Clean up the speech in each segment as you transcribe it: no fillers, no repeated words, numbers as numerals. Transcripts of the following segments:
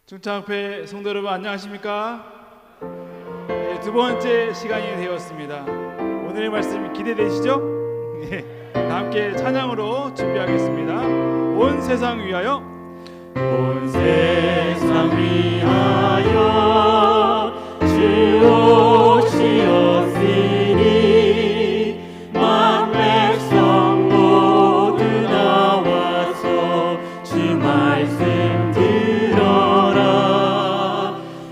중창앞에 성도 여러분 안녕하십니까? 네, 두 번째 시간이 되었습니다. 오늘의 말씀이 기대되시죠? 네, 다 함께 찬양으로 준비하겠습니다. 온 세상 위하여, 온 세상 위하여 주 오시었으니 만 백성 모두 나와서 주 말씀 들어라.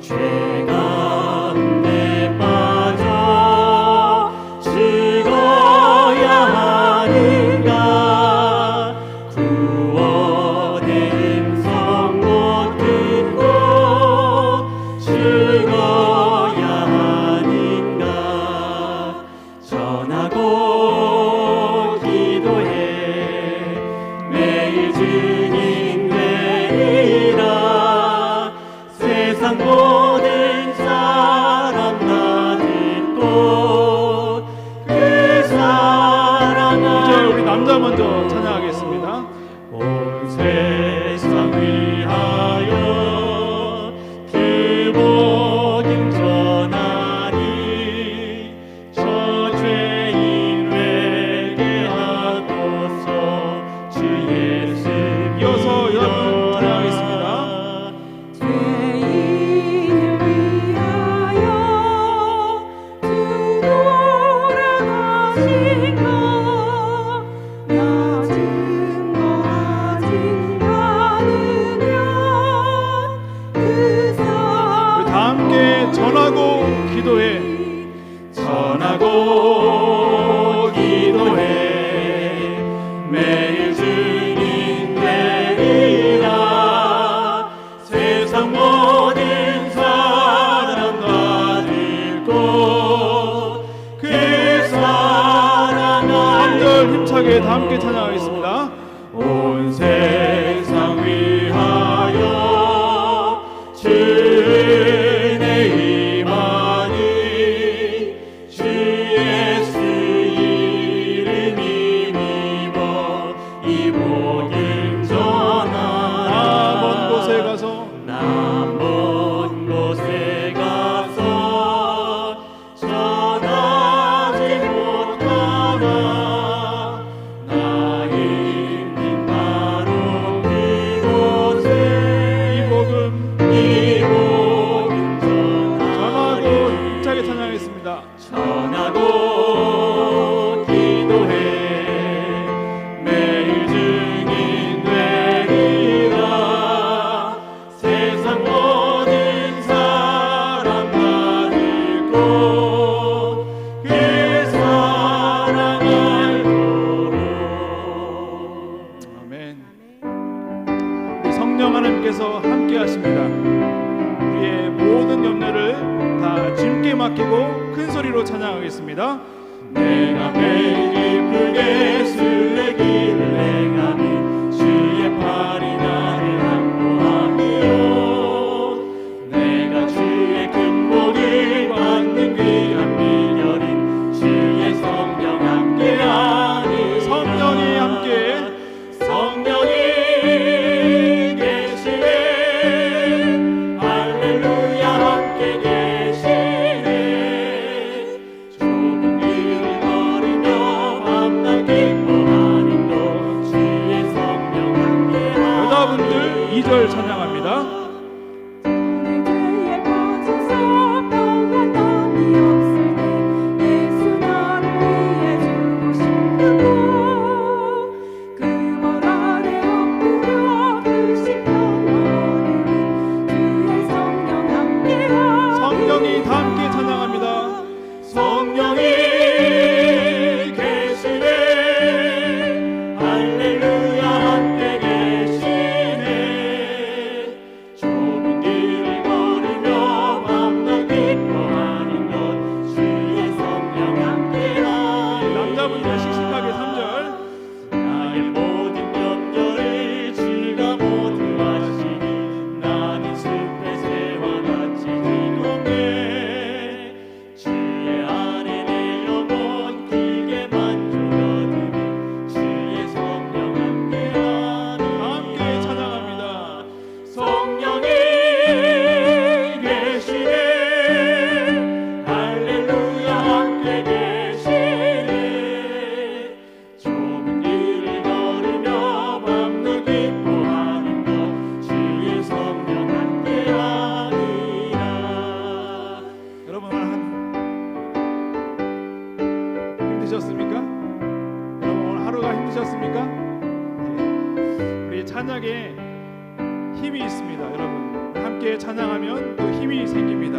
죄 가운데 빠져 죽어야 하는가. 구원의 음성 못 듣고 죽어야 하는가. 전하고 기도해 매일 증인 되리라. 세상 모든 사람 다 듣고 그 사랑을. 이제 우리 남자 먼저 찬양하겠습니다. 온 세상 위하여 그 복음 전하니 저 죄인 회개하소서. 주 예수 이어서 여러분 찬양하겠습니다. 죄인을 위하여 주 돌아가신 것 나 증거하지 않으면 그 우리 다 함께 전하고 기도해. 전하고 기도해 매일 증인 되리라. 세상 모든 사람 다 듣고 그 사랑을. 한 절 힘차게 다 함께 찬양하겠습니다. 온 세상 위하여 주의 임하니 주 예수 이름 힘입어 이 복음 전하라. 먼 곳에 가서 나 먼 곳에 가서 전하지 못하나. 나 있는 바로 그곳에 이 복음 이 복음 전하고 전하리. 힘차게 찬양하겠습니다. 전하고 기도해 매일 증인 되리라. 세상 모든 사람 다 듣고 그 사랑을 알도록. 아멘. 우리 성령 하나님께서 함께 하십니다. 우리의 모든 염려를 다 주님께 맡기고 큰 소리로 찬양하겠습니다. 내가 매일 기쁘게 술래기를 행하니 주의 팔이 나를 안보하며 내가 주의 큰 복을 받는 귀한 비결인 주의 성령 함께하니. 성령이 함께 성령이 계시네. 할렐루야 함께 계시네. 좁은 길을 걸으며 밤낮 기뻐하는 도 주의 성령 함께하니. 여자분들 2절 찬양합니다. 내 죄에 빠져서 평안함이 없을 때 예수 나를 위해 죽으신다고 그 말 아래 엎드려 그 시평 얻으니 주의 성령 함께하니. 성령이 다 함께 찬양합니다. 성령이 계시네. 할렐루야 함께 계시네. 힘이 있습니다. 여러분 함께 찬양하면 또 힘이 생깁니다.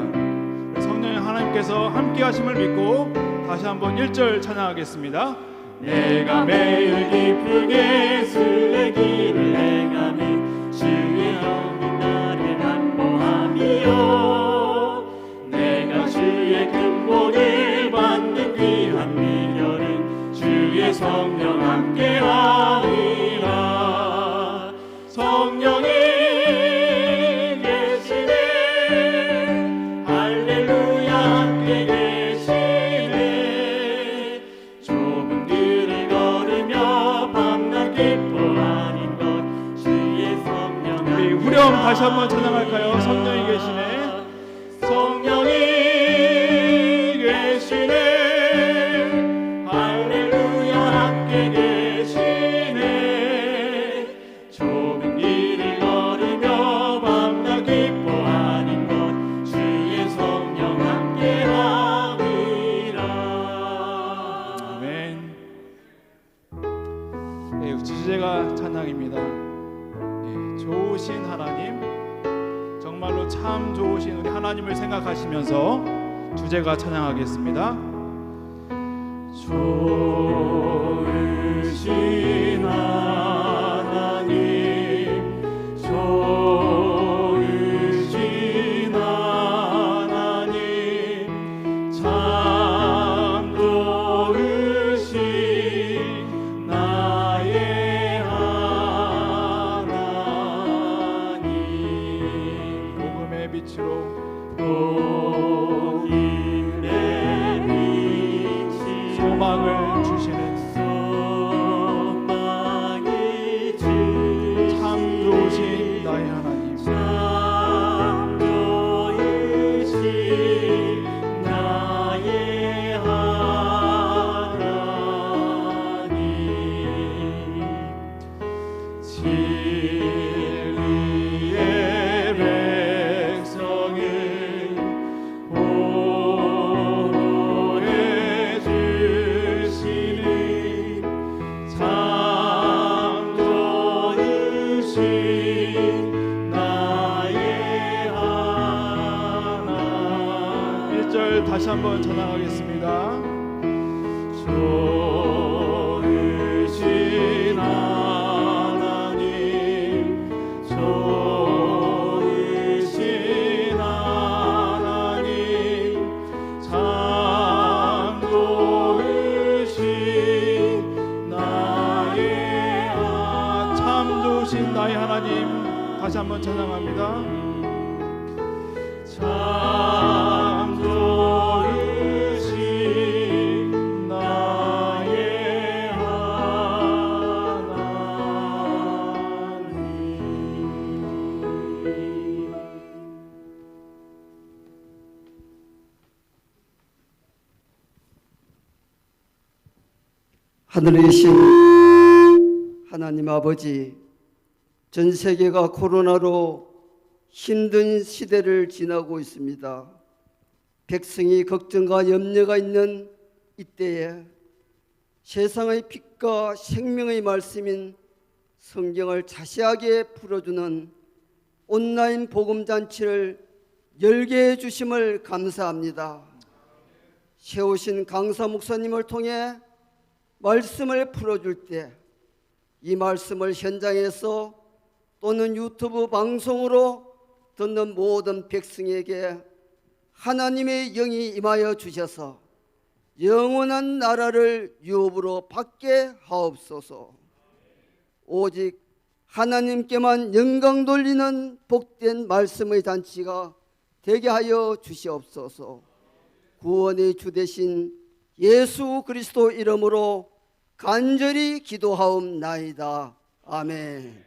성령의 하나님께서 함께 하심을 믿고 다시 한번 1절 찬양하겠습니다. 내가 매일 기쁘게 순례길을 행하니 주의 영이 나를 안보함이요 내가 주의 큰 복을 받는 귀한 미련은 주의 성령 함께하리라 성령이 계시네 할렐루야 함께 계시네 좁은 길을 걸으며 밤낮 기뻐하는 것 주의 성령 우리 후렴 다시 한번 찬양할까요? 성령이 계시네. 성령이 계시네 할렐루야 함께 계시네 좁은 길을 걸으며 밤낮 기뻐하는 것 주의 성령 함께하리라 아멘. 네, 주제가 찬양입니다. 네, 좋으신 하나님, 정말로 참 좋으신 우리 하나님을 생각하시면서 주제가 찬양하겠습니다. 좋으신 하나님 좋으신 하나님 참 좋으신 나의 하나님 복음의 빛으로 복음의 빛이 소망을 주시는 소망이 주신 참 좋으신 나의 하나님, 참 좋으신 나의 하나님 진리의 백성을 보호해 주시는 참 좋으신 나의 하나님 1절 다시 한번 찬양하겠습니다. 좋으신 하나님 좋으신 하나님 참 좋으신 나의 참 좋으신 나의 하나님, 다시 한번 찬양합니다. 참 좋으신 나의 하나님 하늘에 계신 하나님 아버지, 전 세계가 코로나로 힘든 시대를 지나고 있습니다. 백성이 걱정과 염려가 있는 이때에 세상의 빛과 생명의 말씀인 성경을 자세하게 풀어주는 온라인 복음잔치를 열게 해주심을 감사합니다. 세우신 강사 목사님을 통해 말씀을 풀어줄 때 이 말씀을 현장에서 또는 유튜브 방송으로 듣는 모든 백성에게 하나님의 영이 임하여 주셔서 영원한 나라를 유업으로 받게 하옵소서. 오직 하나님께만 영광 돌리는 복된 말씀의 잔치가 되게 하여 주시옵소서. 구원의 주 되신 예수 그리스도 이름으로 간절히 기도하옵나이다. 아멘.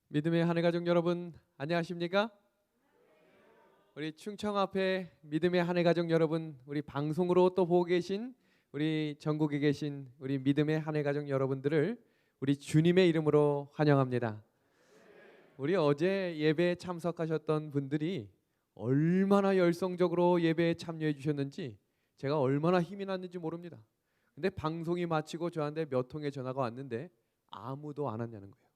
믿음의 하늘 가족 여러분, 안녕하십니까? 우리 충청 앞에 믿음의 하늘 가족 여러분, 우리 방송으로 또 보고 계신 우리 전국에 계신 우리 믿음의 하늘 가족 여러분들을 우리 주님의 이름으로 환영합니다. 우리 어제 예배에 참석하셨던 분들이 얼마나 열성적으로 예배에 참여해 주셨는지 제가 얼마나 힘이 났는지 모릅니다. 근데 방송이 마치고 저한테 몇 통의 전화가 왔는데 아무도 안 왔냐는 거예요.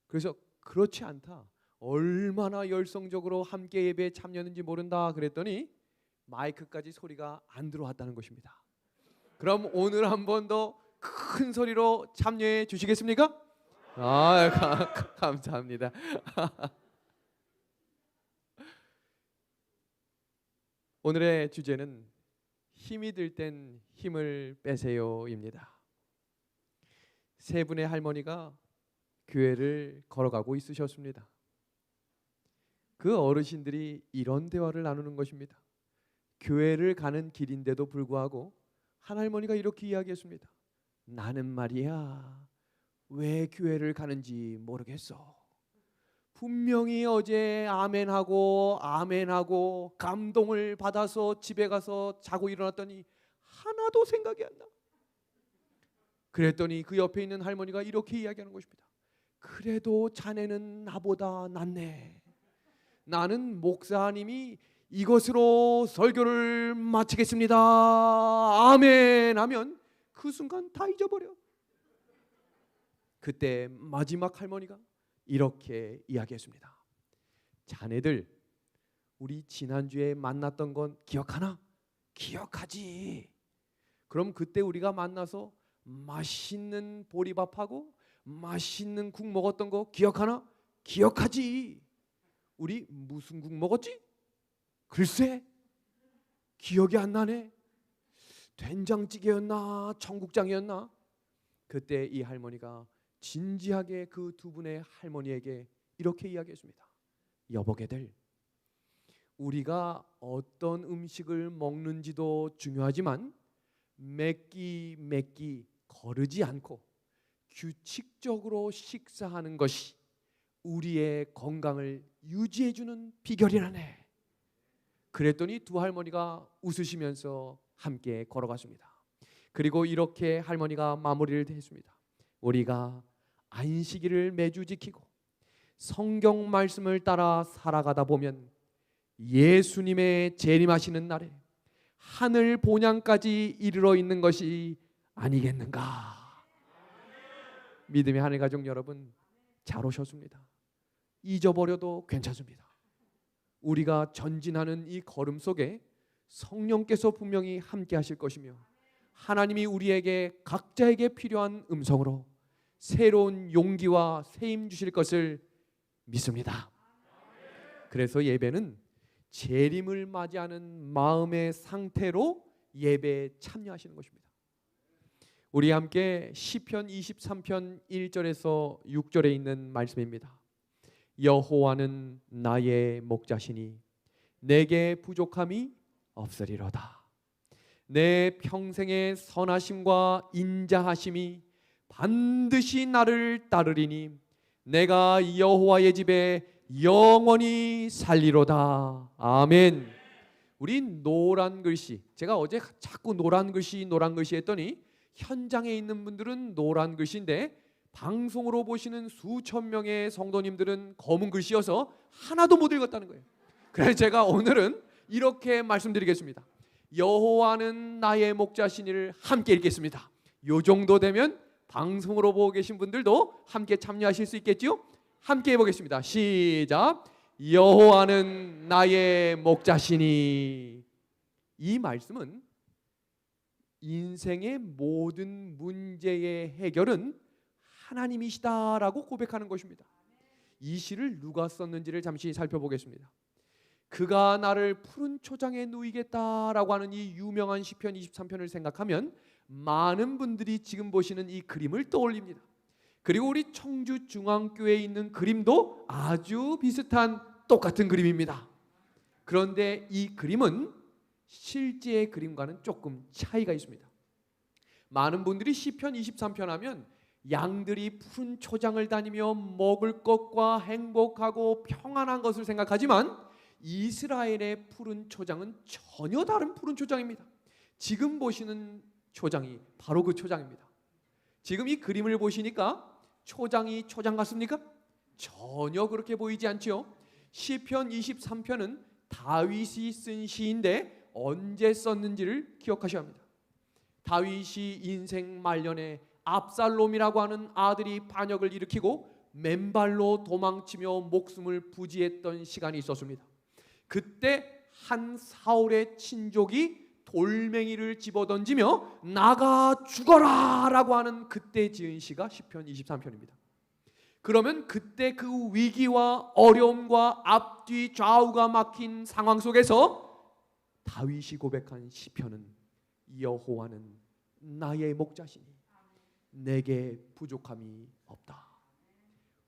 그래서 그렇지 않다, 얼마나 열성적으로 함께 예배에 참여했는지 모른다 그랬더니 마이크까지 소리가 안 들어왔다는 것입니다. 그럼 오늘 한 번 더 큰 소리로 참여해 주시겠습니까? 감사합니다. 오늘의 주제는 힘이 들 땐 힘을 빼세요입니다. 세 분의 할머니가 교회를 걸어가고 있으셨습니다. 그 어르신들이 이런 대화를 나누는 것입니다. 교회를 가는 길인데도 불구하고 한 할머니가 이렇게 이야기했습니다. 나는 말이야, 왜 교회를 가는지 모르겠어. 분명히 어제 아멘하고 감동을 받아서 집에 가서 자고 일어났더니 하나도 생각이 안 나. 그랬더니 그 옆에 있는 할머니가 이렇게 이야기하는 것입니다. 그래도 자네는 나보다 낫네. 나는 목사님이 이것으로 설교를 마치겠습니다, 아멘 하면 그 순간 다 잊어버려. 그때 마지막 할머니가 이렇게 이야기했습니다. 자네들 우리 지난주에 만났던 건 기억하나? 기억하지. 그럼 그때 우리가 만나서 맛있는 보리밥하고 맛있는 국 먹었던 거 기억하나? 기억하지. 우리 무슨 국 먹었지? 글쎄, 기억이 안 나네. 된장찌개였나 청국장이었나? 그때 이 할머니가 진지하게 그 두 분의 할머니에게 이렇게 이야기했습니다. 여보게들, 우리가 어떤 음식을 먹는지도 중요하지만 몇 끼 거르지 않고 규칙적으로 식사하는 것이 우리의 건강을 유지해주는 비결이라네. 그랬더니 두 할머니가 웃으시면서 함께 걸어갔습니다. 그리고 이렇게 할머니가 마무리를 했습니다. 우리가 안식일을 매주 지키고 성경 말씀을 따라 살아가다 보면 예수님의 재림하시는 날에 하늘 본향까지 이르러 있는 것이 아니겠는가. 믿음의 하늘 가족 여러분, 잘 오셨습니다. 잊어버려도 괜찮습니다. 우리가 전진하는 이 걸음 속에 성령께서 분명히 함께 하실 것이며 하나님이 우리에게 각자에게 필요한 음성으로 새로운 용기와 세임 주실 것을 믿습니다. 그래서 예배는 재림을 맞이하는 마음의 상태로 예배에 참여하시는 것입니다. 우리 함께 시편 23편 1절에서 6절에 있는 말씀입니다. 여호와는 나의 목자시니 내게 부족함이 없으리로다. 내 평생의 선하심과 인자하심이 반드시 나를 따르리니 내가 여호와의 집에 영원히 살리로다. 아멘. 우리 노란 글씨, 제가 어제 자꾸 노란 글씨 했더니 현장에 있는 분들은 노란 글씨인데 방송으로 보시는 수천 명의 성도님들은 검은 글씨여서 하나도 못 읽었다는 거예요. 그래서 제가 오늘은 이렇게 말씀드리겠습니다. 여호와는 나의 목자시니를 함께 읽겠습니다. 요 정도 되면 방송으로 보고 계신 분들도 함께 참여하실 수 있겠지요? 함께 해보겠습니다. 시작. 여호와는 나의 목자시니. 이 말씀은 인생의 모든 문제의 해결은 하나님이시다라고 고백하는 것입니다. 이 시를 누가 썼는지를 잠시 살펴보겠습니다. 그가 나를 푸른 초장에 누이겠다라고 하는 이 유명한 시편 23편을 생각하면 많은 분들이 지금 보시는 이 그림을 떠올립니다. 그리고 우리 청주 중앙교회에 있는 그림도 아주 비슷한 똑같은 그림입니다. 그런데 이 그림은 실제의 그림과는 조금 차이가 있습니다. 많은 분들이 시편 23편 하면 양들이 푸른 초장을 다니며 먹을 것과 행복하고 평안한 것을 생각하지만 이스라엘의 푸른 초장은 전혀 다른 푸른 초장입니다. 지금 보시는 초장이 바로 그 초장입니다. 지금 이 그림을 보시니까 초장이 초장 같습니까? 전혀 그렇게 보이지 않죠. 시편 23편은 다윗이 쓴 시인데 언제 썼는지를 기억하셔야 합니다. 다윗이 인생 말년에 압살롬이라고 하는 아들이 반역을 일으키고 맨발로 도망치며 목숨을 부지했던 시간이 있었습니다. 그때 한 사울의 친족이 돌멩이를 집어던지며 나가 죽어라 라고 하는 그때 지은 시가 시편 23편입니다. 그러면 그때 그 위기와 어려움과 앞뒤 좌우가 막힌 상황 속에서 다윗이 고백한 시편은 여호와는 나의 목자시니 내게 부족함이 없다.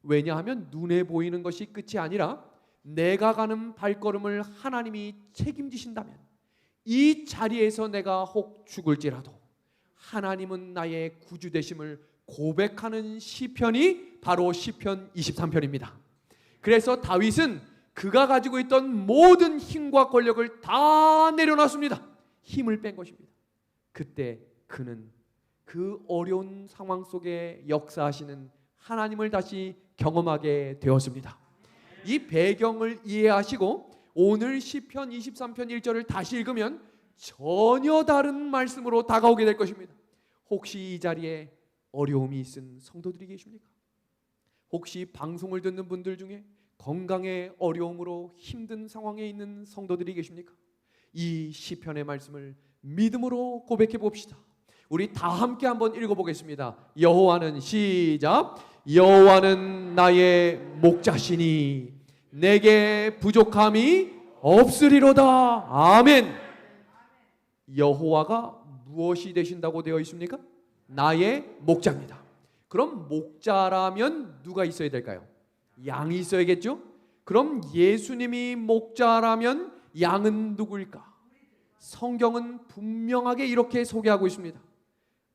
왜냐하면 눈에 보이는 것이 끝이 아니라 내가 가는 발걸음을 하나님이 책임지신다면 이 자리에서 내가 혹 죽을지라도 하나님은 나의 구주 되심을 고백하는 시편이 바로 시편 23편입니다. 그래서 다윗은 그가 가지고 있던 모든 힘과 권력을 다 내려놨습니다. 힘을 뺀 것입니다. 그때 그는 그 어려운 상황 속에 역사하시는 하나님을 다시 경험하게 되었습니다. 이 배경을 이해하시고 오늘 시편 23편 1절을 다시 읽으면 전혀 다른 말씀으로 다가오게 될 것입니다. 혹시 이 자리에 어려움이 있은 성도들이 계십니까? 혹시 방송을 듣는 분들 중에 건강의 어려움으로 힘든 상황에 있는 성도들이 계십니까? 이 시편의 말씀을 믿음으로 고백해 봅시다. 우리 다 함께 한번 읽어보겠습니다. 여호와는 시작. 여호와는 나의 목자시니 내게 부족함이 없으리로다. 아멘. 여호와가 무엇이 되신다고 되어 있습니까? 나의 목자입니다. 그럼 목자라면 누가 있어야 될까요? 양이 있어야겠죠? 그럼 예수님이 목자라면 양은 누구일까? 성경은 분명하게 이렇게 소개하고 있습니다.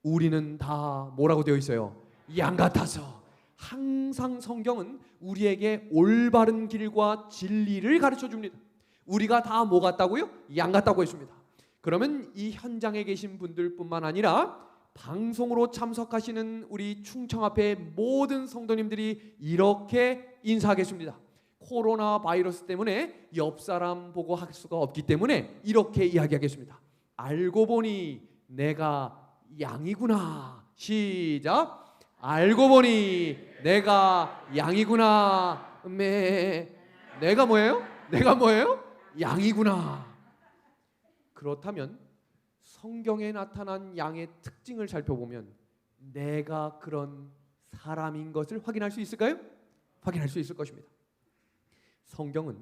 우리는 다 뭐라고 되어 있어요? 양 같아서. 항상 성경은 우리에게 올바른 길과 진리를 가르쳐 줍니다. 우리가 다 뭐 같다고요? 양 같다고 했습니다. 그러면 이 현장에 계신 분들뿐만 아니라 방송으로 참석하시는 우리 충청앞의 모든 성도님들이 이렇게 인사하겠습니다. 코로나 바이러스 때문에 옆 사람 보고 할 수가 없기 때문에 이렇게 이야기하겠습니다. 알고 보니 내가 양이구나. 시작. 알고 보니 내가 양이구나. 내가 뭐예요? 내가 뭐예요? 양이구나. 그렇다면 성경에 나타난 양의 특징을 살펴보면 내가 그런 사람인 것을 확인할 수 있을까요? 확인할 수 있을 것입니다. 성경은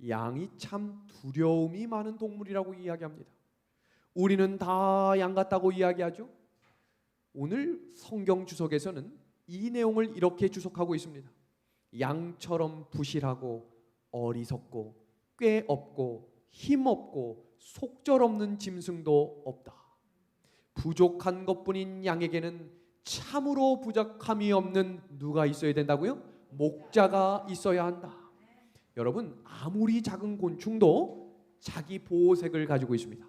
양이 참 두려움이 많은 동물이라고 이야기합니다. 우리는 다 양 같다고 이야기하죠. 오늘 성경 주석에서는 이 내용을 이렇게 주석하고 있습니다. 양처럼 부실하고 어리석고 꽤 없고 힘없고 속절없는 짐승도 없다. 부족한 것뿐인 양에게는 참으로 부족함이 없는 누가 있어야 된다고요? 목자가 있어야 한다. 여러분, 아무리 작은 곤충도 자기 보호색을 가지고 있습니다.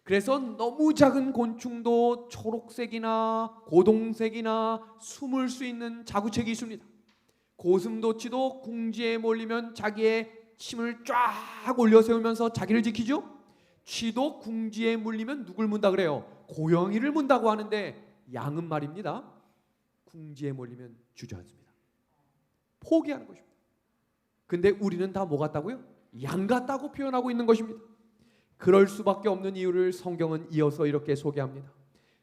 그래서 너무 작은 곤충도 초록색이나 고동색이나 숨을 수 있는 자구책이 있습니다. 고슴도치도 궁지에 몰리면 자기의 침을 쫙 올려 세우면서 자기를 지키죠. 쥐도 궁지에 물리면 누굴 문다 그래요? 고양이를 문다고 하는데 양은 말입니다. 궁지에 몰리면 주저앉습니다. 포기하는 것입니다. 근데 우리는 다 뭐 같다고요? 양 같다고 표현하고 있는 것입니다. 그럴 수밖에 없는 이유를 성경은 이어서 이렇게 소개합니다.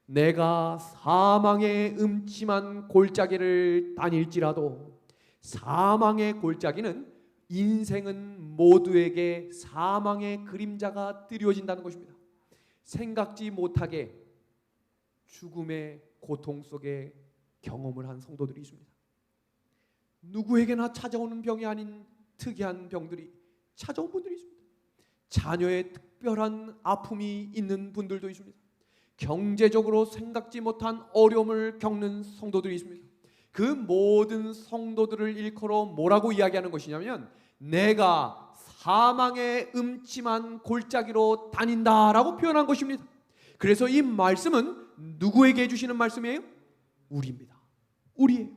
내가 사망의 음침한 골짜기를 다닐지라도. 사망의 골짜기는 인생은 모두에게 사망의 그림자가 드리워진다는 것입니다. 생각지 못하게 죽음의 고통 속에 경험을 한 성도들이 있습니다. 누구에게나 찾아오는 병이 아닌 특이한 병들이 찾아온 분들이 있습니다. 자녀의 특별한 아픔이 있는 분들도 있습니다. 경제적으로 생각지 못한 어려움을 겪는 성도들이 있습니다. 그 모든 성도들을 일컬어 뭐라고 이야기하는 것이냐면 내가 사망의 음침한 골짜기로 다닌다라고 표현한 것입니다. 그래서 이 말씀은 누구에게 해주시는 말씀이에요? 우리입니다. 우리예요.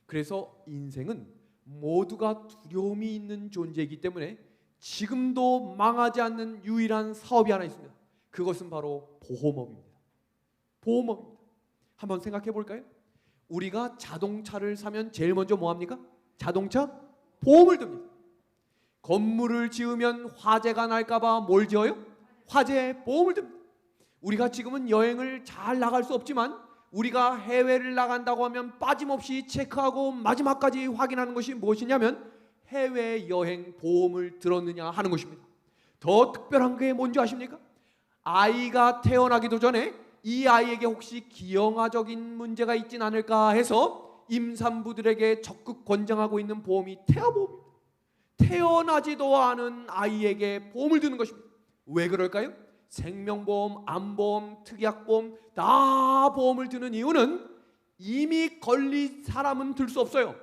그래서 인생은 모두가 두려움이 있는 존재이기 때문에 지금도 망하지 않는 유일한 사업이 하나 있습니다. 그것은 바로 보험업입니다. 보험업입니다. 한번 생각해 볼까요? 우리가 자동차를 사면 제일 먼저 뭐 합니까? 자동차 보험을 듭니다. 건물을 지으면 화재가 날까봐 뭘 지어요? 화재 보험을 듭니다. 우리가 지금은 여행을 잘 나갈 수 없지만 우리가 해외를 나간다고 하면 빠짐없이 체크하고 마지막까지 확인하는 것이 무엇이냐면 해외여행 보험을 들었느냐 하는 것입니다. 더 특별한 게 뭔지 아십니까? 아이가 태어나기도 전에 이 아이에게 혹시 기형아적인 문제가 있진 않을까 해서 임산부들에게 적극 권장하고 있는 보험이 태아보험입니다. 태어나지도 않은 아이에게 보험을 드는 것입니다. 왜 그럴까요? 생명보험, 암보험, 특약보험 다 보험을 드는 이유는 이미 걸린 사람은 들 수 없어요.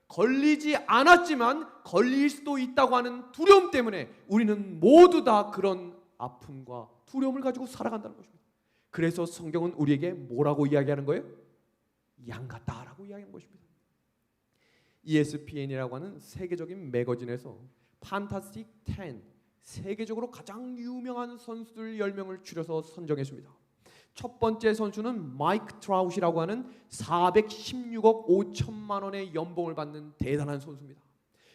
걸리지 않았지만 걸릴 수도 있다고 하는 두려움 때문에 우리는 모두 다 그런 아픔과 두려움을 가지고 살아간다는 것입니다. 그래서 성경은 우리에게 뭐라고 이야기하는 거예요? 양 같다라고 이야기하는 것입니다. ESPN이라고 하는 세계적인 매거진에서 판타스틱 10 세계적으로 가장 유명한 선수들 10명을 추려서 선정했습니다. 첫 번째 선수는 마이크 트라웃이라고 하는 416억 5천만 원의 연봉을 받는 대단한 선수입니다.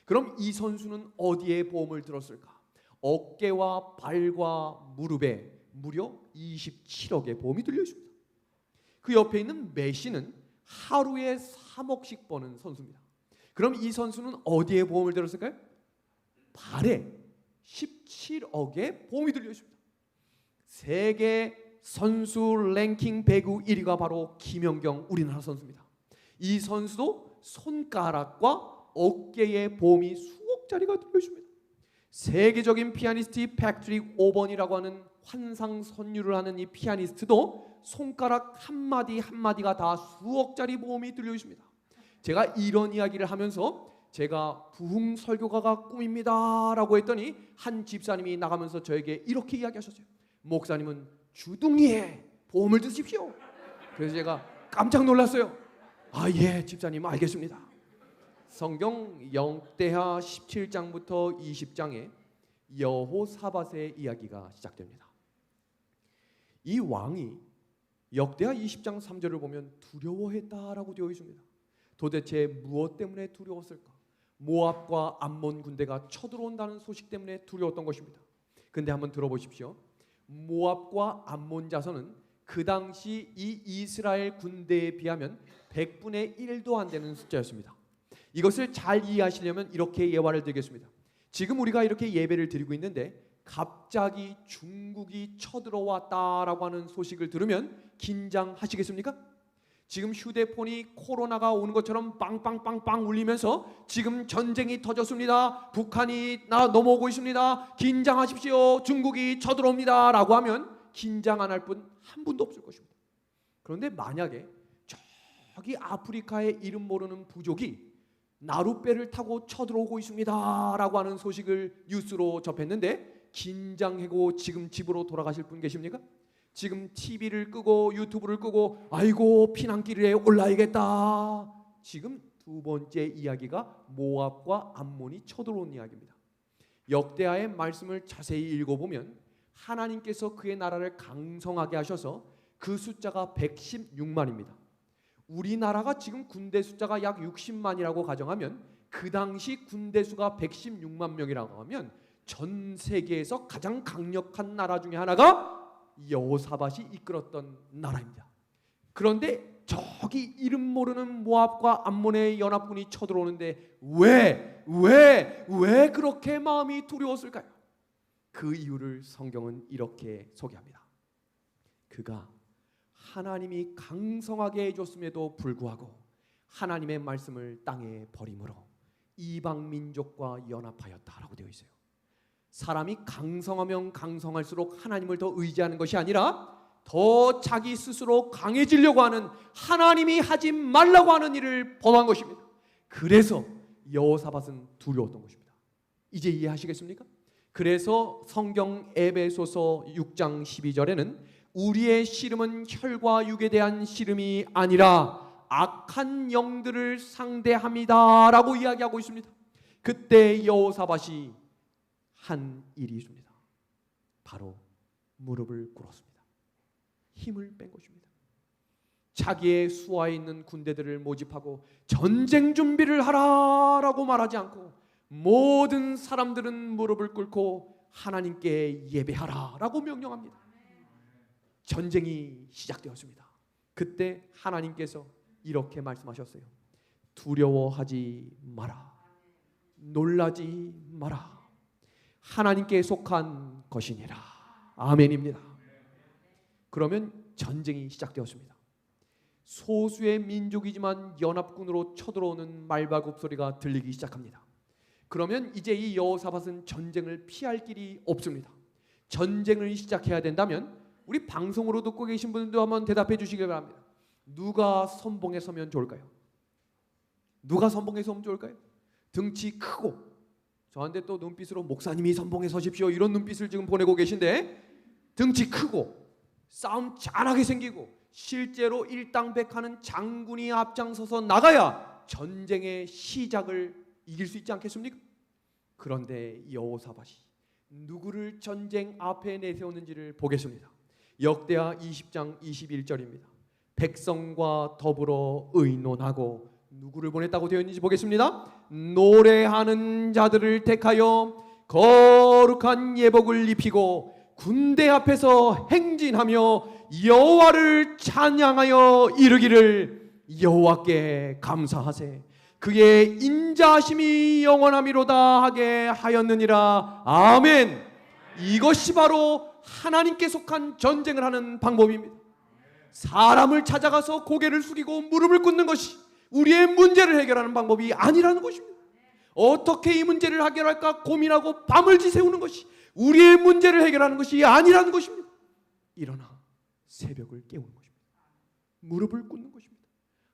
그럼 이 선수는 어디에 보험을 들었을까? 어깨와 발과 무릎에 무려 27억의 보험이 들려 있습니다. 그 옆에 있는 메시는 하루에 3억씩 버는 선수입니다. 그럼 이 선수는 어디에 보험을 들었을까요? 발에 17억의 보험이 들려 있습니다. 세계 선수 랭킹 배구 1위가 바로 김연경 우리나라 선수입니다. 이 선수도 손가락과 어깨에 보험이 수억짜리가 들려 있습니다. 세계적인 피아니스트 패트릭 오번이라고 하는 환상 선율을 하는 이 피아니스트도 손가락 한마디 한마디가 다 수억짜리 보험이 들려 있습니다. 제가 이런 이야기를 하면서 제가 부흥 설교가가 꿈입니다 라고 했더니 한 집사님이 나가면서 저에게 이렇게 이야기하셨어요. 목사님은 주둥이에 보험을 드십시오. 그래서 제가 깜짝 놀랐어요. 아, 예, 집사님 알겠습니다. 성경 역대하 17장부터 20장에 여호사밧의 이야기가 시작됩니다. 이 왕이 역대하 20장 3절을 보면 두려워했다라고 되어 있습니다. 도대체 무엇 때문에 두려웠을까? 모압과 암몬 군대가 쳐들어온다는 소식 때문에 두려웠던 것입니다. 근데 한번 들어보십시오. 모압과 암몬 자손은 그 당시 이 이스라엘 군대에 비하면 100분의 1도 안 되는 숫자였습니다. 이것을 잘 이해하시려면 이렇게 예화를 드리겠습니다. 지금 우리가 이렇게 예배를 드리고 있는데 갑자기 중국이 쳐들어왔다라고 하는 소식을 들으면 긴장하시겠습니까? 지금 휴대폰이 코로나가 오는 것처럼 빵빵빵빵 울리면서 지금 전쟁이 터졌습니다. 북한이 넘어오고 있습니다. 긴장하십시오. 중국이 쳐들어옵니다. 라고 하면 긴장 안 할 분 한 분도 없을 것입니다. 그런데 만약에 저기 아프리카의 이름 모르는 부족이 나룻배를 타고 쳐들어오고 있습니다. 라고 하는 소식을 뉴스로 접했는데 긴장하고 지금 집으로 돌아가실 분 계십니까? 지금 TV를 끄고 유튜브를 끄고 아이고 피난길에 올라야겠다. 지금 두 번째 이야기가 모압과 암몬이 쳐들어온 이야기입니다. 역대하의 말씀을 자세히 읽어보면 하나님께서 그의 나라를 강성하게 하셔서 그 숫자가 116만입니다. 우리나라가 지금 군대 숫자가 약 60만이라고 가정하면 그 당시 군대 수가 116만 명이라고 하면 전 세계에서 가장 강력한 나라 중에 하나가 여호사밧이 이끌었던 나라입니다. 그런데 저기 이름 모르는 모압과 암몬의 연합군이 쳐들어오는데 왜 그렇게 마음이 두려웠을까요? 그 이유를 성경은 이렇게 소개합니다. 그가 하나님이 강성하게 해줬음에도 불구하고 하나님의 말씀을 땅에 버림으로 이방 민족과 연합하였다라고 되어 있어요. 사람이 강성하면 강성할수록 하나님을 더 의지하는 것이 아니라 더 자기 스스로 강해지려고 하는, 하나님이 하지 말라고 하는 일을 범한 것입니다. 그래서 여호사밧은 두려웠던 것입니다. 이제 이해하시겠습니까? 그래서 성경 에베소서 6장 12절에는 우리의 씨름은 혈과 육에 대한 씨름이 아니라 악한 영들을 상대합니다 라고 이야기하고 있습니다. 그때 여호사밧이 한 일이 있습니다. 바로 무릎을 꿇었습니다. 힘을 뺀 것입니다. 자기의 수하에 있는 군대들을 모집하고 전쟁 준비를 하라라고 말하지 않고 모든 사람들은 무릎을 꿇고 하나님께 예배하라라고 명령합니다. 전쟁이 시작되었습니다. 그때 하나님께서 이렇게 말씀하셨어요. 두려워하지 마라. 놀라지 마라. 하나님께 속한 것이니라. 아멘입니다. 그러면 전쟁이 시작되었습니다. 소수의 민족이지만 연합군으로 쳐들어오는 말발굽 소리가 들리기 시작합니다. 그러면 이제 이 여호사밧은 전쟁을 피할 길이 없습니다. 전쟁을 시작해야 된다면 우리 방송으로 듣고 계신 분들도 한번 대답해 주시기 바랍니다. 누가 선봉에 서면 좋을까요? 누가 선봉에 서면 좋을까요? 등치 크고, 저한테 또 눈빛으로 목사님이 선봉에 서십시오 이런 눈빛을 지금 보내고 계신데, 등치 크고 싸움 잘하게 생기고 실제로 일당백하는 장군이 앞장서서 나가야 전쟁의 시작을 이길 수 있지 않겠습니까? 그런데 여호사밧이 누구를 전쟁 앞에 내세우는지를 보겠습니다. 역대하 20장 21절입니다. 백성과 더불어 의논하고 누구를 보냈다고 되어 있는지 보겠습니다. 노래하는 자들을 택하여 거룩한 예복을 입히고 군대 앞에서 행진하며 여호와를 찬양하여 이르기를 여호와께 감사하세. 그의 인자하심이 영원하미로다 하게 하였느니라. 아멘. 이것이 바로 하나님께 속한 전쟁을 하는 방법입니다. 사람을 찾아가서 고개를 숙이고 무릎을 꿇는 것이 우리의 문제를 해결하는 방법이 아니라는 것입니다. 어떻게 이 문제를 해결할까 고민하고 밤을 지새우는 것이 우리의 문제를 해결하는 것이 아니라는 것입니다. 일어나 새벽을 깨우는 것입니다. 무릎을 꿇는 것입니다.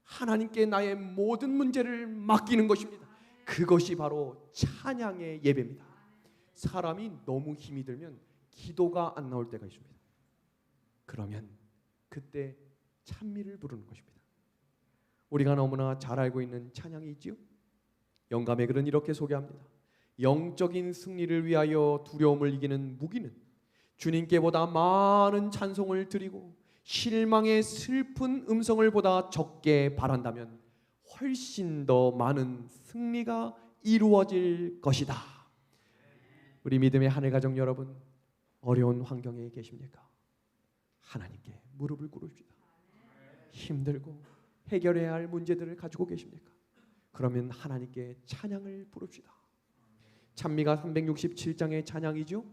하나님께 나의 모든 문제를 맡기는 것입니다. 그것이 바로 찬양의 예배입니다. 사람이 너무 힘이 들면 기도가 안 나올 때가 있습니다. 그러면 그때 찬미를 부르는 것입니다. 우리가 너무나 잘 알고 있는 찬양이 있지요. 영감의 글은 이렇게 소개합니다. 영적인 승리를 위하여 두려움을 이기는 무기는 주님께보다 많은 찬송을 드리고 실망의 슬픈 음성을 보다 적게 바란다면 훨씬 더 많은 승리가 이루어질 것이다. 우리 믿음의 하늘 가정 여러분, 어려운 환경에 계십니까? 하나님께 무릎을 꿇읍시다. 힘들고 해결해야 할 문제들을 가지고 계십니까? 그러면 하나님께 찬양을 부릅시다. 찬미가 367장의 찬양이죠.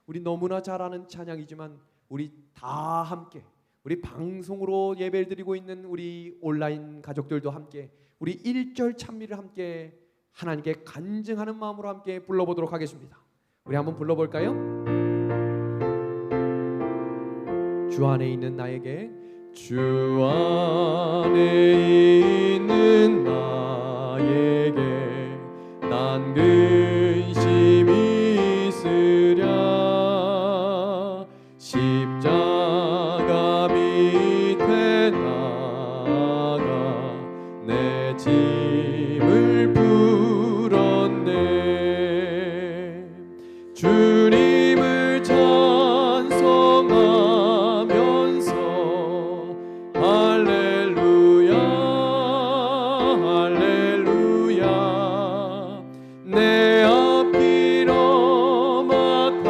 우리 너무나 잘 아는 찬양이지만 우리 다 함께, 우리 방송으로 예배를 드리고 있는 우리 온라인 가족들도 함께 우리 1절 찬미를 함께 하나님께 간증하는 마음으로 함께 불러보도록 하겠습니다. 우리 한번 불러볼까요? 주 안에 있는 나에게, 주 안에 있는 나에게 난 근심이 있으랴. 십자가 밑에 나가 내 짐을 풀었네. 주님을 찬송하면서 할렐루야 할렐루야. 내 앞길 험악하여도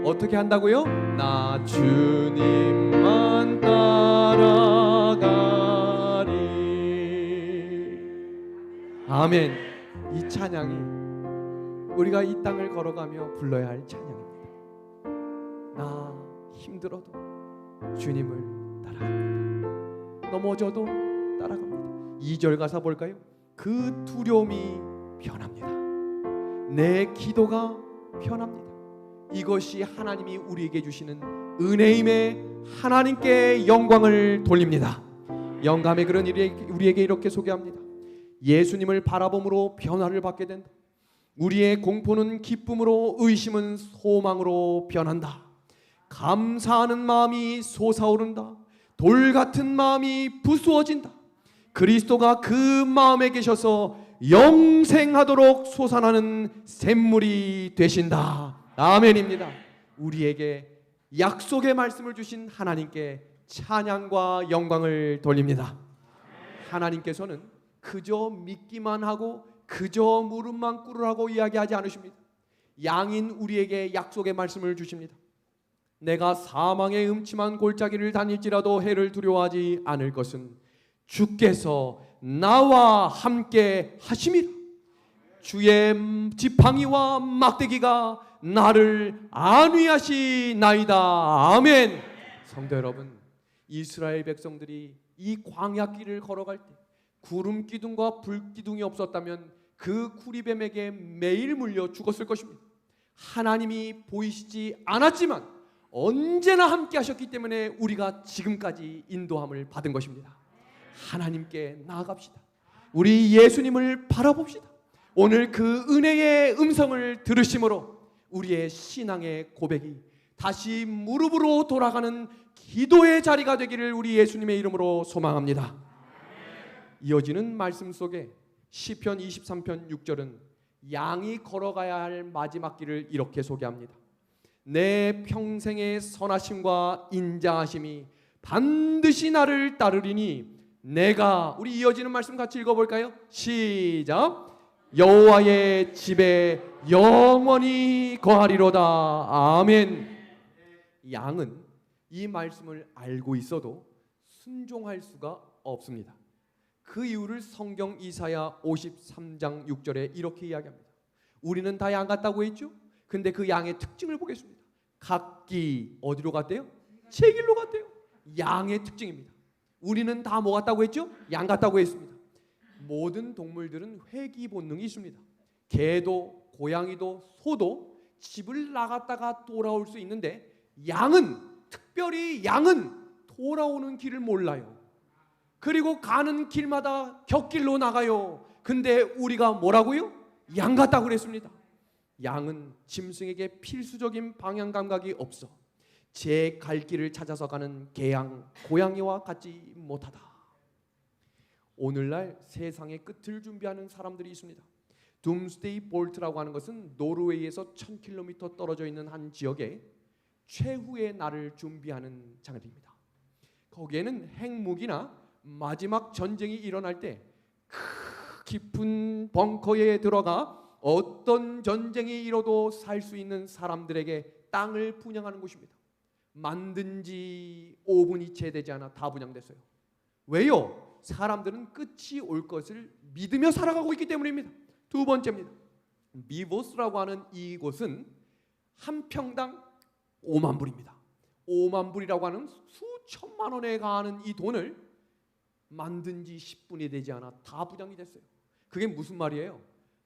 어떻게 한다고요? 나 주님만 따라가리. 아멘. 이 찬양이 우리가 이 땅을 걸어가며 불러야 할 찬양입니다. 나 힘들어도 주님을 따라갑니다. 넘어져도 따라갑니다. 2절 가사 볼까요? 그 두려움이 변합니다. 내 기도가 변합니다. 이것이 하나님이 우리에게 주시는 은혜임에 하나님께 영광을 돌립니다. 영감의 글은 우리에게 이렇게 소개합니다. 예수님을 바라봄으로 변화를 받게 된다. 우리의 공포는 기쁨으로, 의심은 소망으로 변한다. 감사하는 마음이 솟아오른다. 돌 같은 마음이 부수어진다. 그리스도가 그 마음에 계셔서 영생하도록 솟아나는 샘물이 되신다. 아멘입니다. 우리에게 약속의 말씀을 주신 하나님께 찬양과 영광을 돌립니다. 하나님께서는 그저 믿기만 하고 그저 무릎만 꿇으라고 이야기하지 않으십니다. 양인 우리에게 약속의 말씀을 주십니다. 내가 사망의 음침한 골짜기를 다닐지라도 해를 두려워하지 않을 것은 주께서 나와 함께 하심이라. 주의 지팡이와 막대기가 나를 안위하시나이다. 아멘. 성도 여러분, 이스라엘 백성들이 이 광야길을 걸어갈 때 구름 기둥과 불 기둥이 없었다면 그 구리뱀에게 매일 물려 죽었을 것입니다. 하나님이 보이시지 않았지만 언제나 함께 하셨기 때문에 우리가 지금까지 인도함을 받은 것입니다. 하나님께 나아갑시다. 우리 예수님을 바라봅시다. 오늘 그 은혜의 음성을 들으심으로 우리의 신앙의 고백이 다시 무릎으로 돌아가는 기도의 자리가 되기를 우리 예수님의 이름으로 소망합니다. 이어지는 말씀 속에 시편 23편 6절은 양이 걸어가야 할 마지막 길을 이렇게 소개합니다. 내 평생의 선하심과 인자하심이 반드시 나를 따르리니 내가, 우리 이어지는 말씀 같이 읽어볼까요? 시작. 여호와의 집에 영원히 거하리로다. 아멘. 양은 이 말씀을 알고 있어도 순종할 수가 없습니다. 그 이유를 성경 이사야 53장 6절에 이렇게 이야기합니다. 우리는 다 양 같다고 했죠? 근데 그 양의 특징을 보겠습니다. 각기 어디로 갔대요? 제 길로 갔대요. 양의 특징입니다. 우리는 다 뭐 같다고 했죠? 양 같다고 했습니다. 모든 동물들은 회귀 본능이 있습니다. 개도, 고양이도, 소도 집을 나갔다가 돌아올 수 있는데 특별히 양은 돌아오는 길을 몰라요. 그리고 가는 길마다 곁길로 나가요. 근데 우리가 뭐라고요? 양 같다고 그랬습니다. 양은 짐승에게 필수적인 방향 감각이 없어 제 갈 길을 찾아서 가는 개양, 고양이와 같지 못하다. 오늘날 세상의 끝을 준비하는 사람들이 있습니다. 둠스데이 볼트라고 하는 것은 노르웨이에서 1000km 떨어져 있는 한 지역에 최후의 날을 준비하는 장르입니다. 거기에는 핵무기나 마지막 전쟁이 일어날 때 깊은 벙커에 들어가 어떤 전쟁이 일어도 살 수 있는 사람들에게 땅을 분양하는 곳입니다. 만든 지 5분이 채 되지 않아 다 분양됐어요. 왜요? 사람들은 끝이 올 것을 믿으며 살아가고 있기 때문입니다. 두 번째입니다. 미보스라고 하는 이곳은 한 평당 5만 불입니다. 5만 불이라고 하는 수천만 원에 가는 이 돈을 만든 지 10분이 되지 않아 다 분양이 됐어요. 그게 무슨 말이에요?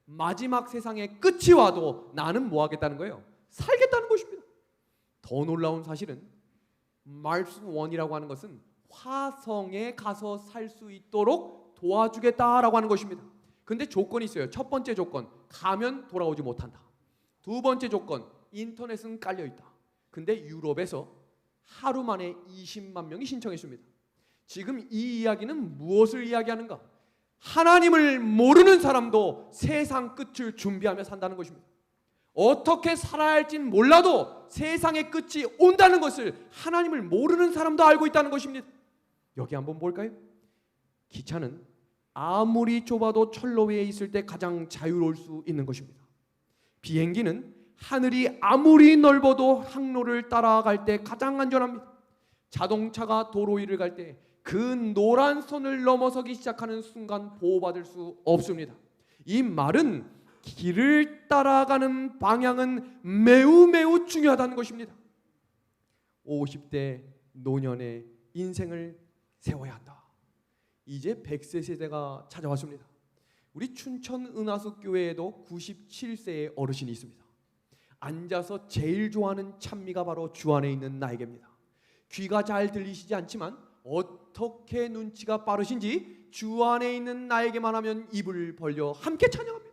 마지막 세상의 끝이 와도 나는 뭐 하겠다는 거예요? 살겠다는 것입니다. 더 놀라운 사실은 마르스 1이라고 하는 것은 화성에 가서 살 수 있도록 도와주겠다라고 하는 것입니다. 근데 조건이 있어요. 첫 번째 조건, 가면 돌아오지 못한다. 두 번째 조건, 인터넷은 깔려있다. 근데 유럽에서 하루 만에 20만 명이 신청했습니다. 지금 이 이야기는 무엇을 이야기하는가? 하나님을 모르는 사람도 세상 끝을 준비하며 산다는 것입니다. 어떻게 살아야 할진 몰라도 세상의 끝이 온다는 것을 하나님을 모르는 사람도 알고 있다는 것입니다. 여기 한번 볼까요? 기차는 아무리 좁아도 철로 위에 있을 때 가장 자유로울 수 있는 것입니다. 비행기는 하늘이 아무리 넓어도 항로를 따라갈 때 가장 안전합니다. 자동차가 도로 위를 갈 때 그 노란 선을 넘어서기 시작하는 순간 보호받을 수 없습니다. 이 말은 길을 따라가는 방향은 매우 매우 중요하다는 것입니다. 50대 노년의 인생을 세워야 한다. 이제 100세 세대가 찾아왔습니다. 우리 춘천 은하수 교회에도 97세의 어르신이 있습니다. 앉아서 제일 좋아하는 찬미가 바로 주 안에 있는 나에게입니다. 귀가 잘 들리시지 않지만 어떻게 눈치가 빠르신지 주 안에 있는 나에게만 하면 입을 벌려 함께 찬양합니다.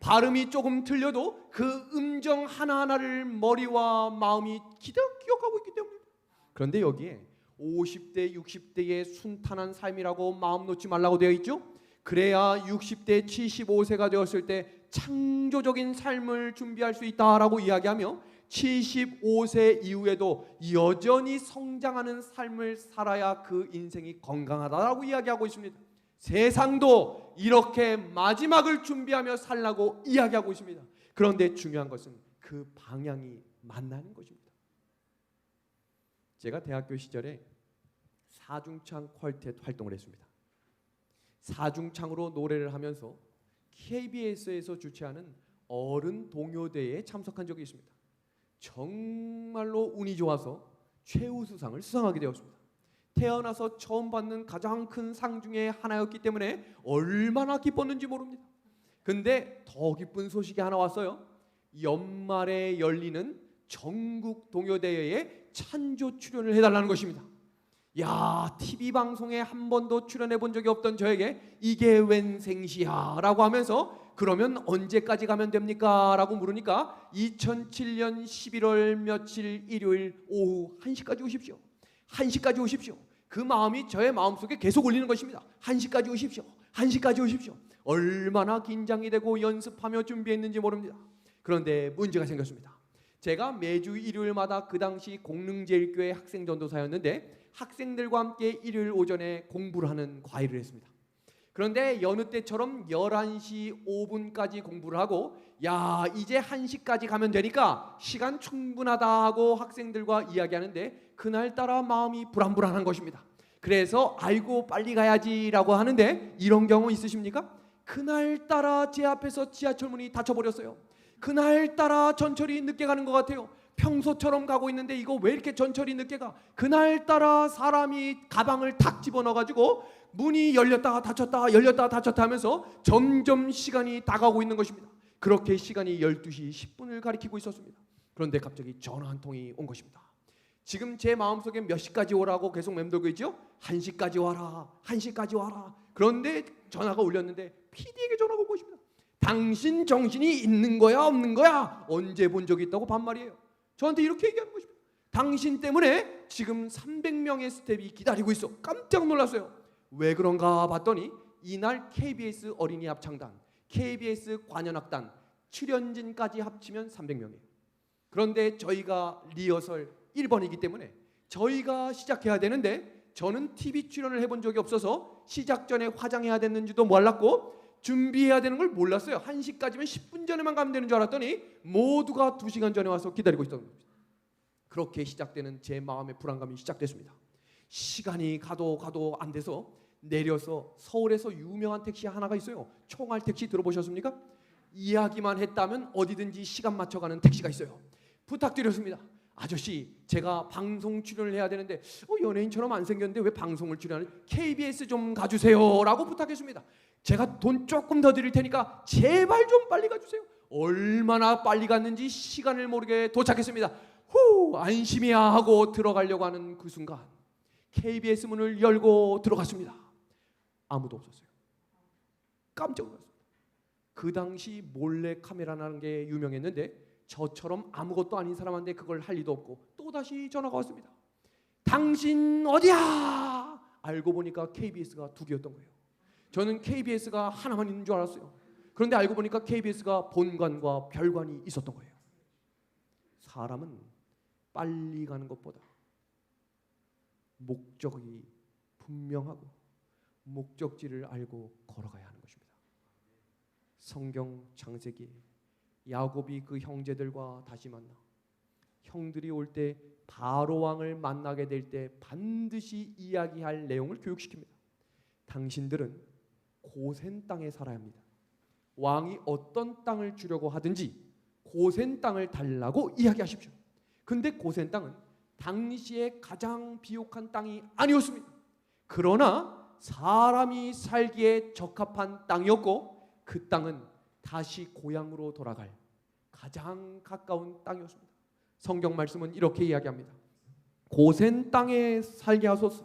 발음이 조금 틀려도 그 음정 하나하나를 머리와 마음이 기억하고 있기 때문입니다. 그런데 여기에 50대, 60대의 순탄한 삶이라고 마음 놓지 말라고 되어 있죠. 그래야 60대, 75세가 되었을 때 창조적인 삶을 준비할 수 있다라고 이야기하며 75세 이후에도 여전히 성장하는 삶을 살아야 그 인생이 건강하다라고 이야기하고 있습니다. 세상도 이렇게 마지막을 준비하며 살라고 이야기하고 있습니다. 그런데 중요한 것은 그 방향이 만나는 것입니다. 제가 대학교 시절에 사중창 퀄텟 활동을 했습니다. 사중창으로 노래를 하면서 KBS에서 주최하는 어른 동요대회에 참석한 적이 있습니다. 정말로 운이 좋아서 최우수상을 수상하게 되었습니다. 태어나서 처음 받는 가장 큰 상 중에 하나였기 때문에 얼마나 기뻤는지 모릅니다. 근데 더 기쁜 소식이 하나 왔어요. 연말에 열리는 전국 동요대회에 찬조 출연을 해달라는 것입니다. 야, TV 방송에 한 번도 출연해 본 적이 없던 저에게 이게 웬 생시야 라고 하면서 그러면 언제까지 가면 됩니까? 라고 물으니까 2007년 11월 며칠 일요일 오후 1시까지 오십시오. 1시까지 오십시오. 그 마음이 저의 마음속에 계속 울리는 것입니다. 1시까지 오십시오. 1시까지 오십시오. 얼마나 긴장이 되고 연습하며 준비했는지 모릅니다. 그런데 문제가 생겼습니다. 제가 매주 일요일마다 그 당시 공릉제일교회 학생전도사였는데 학생들과 함께 일요일 오전에 공부를 하는 과외를 했습니다. 그런데 여느 때처럼 11시 5분까지 공부를 하고 야, 이제 1시까지 가면 되니까 시간 충분하다 하고 학생들과 이야기하는데 그날따라 마음이 불안불안한 것입니다. 그래서 아이고 빨리 가야지라고 하는데 이런 경우 있으십니까? 그날따라 제 앞에서 지하철 문이 닫혀버렸어요. 그날따라 전철이 늦게 가는 것 같아요. 평소처럼 가고 있는데 이거 왜 이렇게 전철이 늦게 가? 그날따라 사람이 가방을 탁 집어넣어가지고 문이 열렸다가 닫혔다 열렸다가 닫혔다 하면서 점점 시간이 다가오고 있는 것입니다. 그렇게 시간이 12시 10분을 가리키고 있었습니다. 그런데 갑자기 전화 한 통이 온 것입니다. 지금 제 마음속에 몇 시까지 오라고 계속 맴돌고 있죠? 1시까지 와라 1시까지 와라. 그런데 전화가 울렸는데 PD에게 전화가 온 것입니다. 당신 정신이 있는 거야 없는 거야? 언제 본 적이 있다고 반말이에요. 저한테 이렇게 얘기하는 것입니다. 당신 때문에 지금 300명의 스텝이 기다리고 있어. 깜짝 놀랐어요. 왜 그런가 봤더니 이날 KBS 어린이 합창단, KBS 관현악단, 출연진까지 합치면 300명이에요. 그런데 저희가 리허설 1번이기 때문에 저희가 시작해야 되는데 저는 TV 출연을 해본 적이 없어서 시작 전에 화장해야 됐는지도 몰랐고 준비해야 되는 걸 몰랐어요. 1시까지면 10분 전에만 가면 되는 줄 알았더니 모두가 2시간 전에 와서 기다리고 있던 겁니다. 그렇게 시작되는 제 마음의 불안감이 시작됐습니다. 시간이 가도 안 돼서 내려서 서울에서 유명한 택시 하나가 있어요. 총알 택시 들어보셨습니까? 이야기만 했다면 어디든지 시간 맞춰가는 택시가 있어요. 부탁드렸습니다. 아저씨, 제가 방송 출연을 해야 되는데 연예인처럼 안 생겼는데 왜 방송을 출연하는? KBS 좀 가주세요 라고 부탁했습니다. 제가 돈 조금 더 드릴 테니까 제발 좀 빨리 가주세요. 얼마나 빨리 갔는지 시간을 모르게 도착했습니다. 후, 안심이야 하고 들어가려고 하는 그 순간 KBS 문을 열고 들어갔습니다. 아무도 없었어요. 깜짝 놀랐습니다. 그 당시 몰래 카메라라는 게 유명했는데 저처럼 아무것도 아닌 사람한테 그걸 할 리도 없고 또다시 전화가 왔습니다. 당신 어디야? 알고 보니까 KBS가 2개였던 거예요. 저는 KBS가 하나만 있는 줄 알았어요. 그런데 알고 보니까 KBS가 본관과 별관이 있었던 거예요. 사람은 빨리 가는 것보다 목적이 분명하고 목적지를 알고 걸어가야 하는 것입니다. 성경 창세기에 야곱이 그 형제들과 다시 만나 형들이 올 때 바로 왕을 만나게 될 때 반드시 이야기할 내용을 교육시킵니다. 당신들은 고센 땅에 살아야 합니다. 왕이 어떤 땅을 주려고 하든지 고센 땅을 달라고 이야기하십시오. 근데 고센 땅은 당시에 가장 비옥한 땅이 아니었습니다. 그러나 사람이 살기에 적합한 땅이었고 그 땅은 다시 고향으로 돌아갈 가장 가까운 땅이었습니다. 성경 말씀은 이렇게 이야기합니다. 고센 땅에 살게 하소서.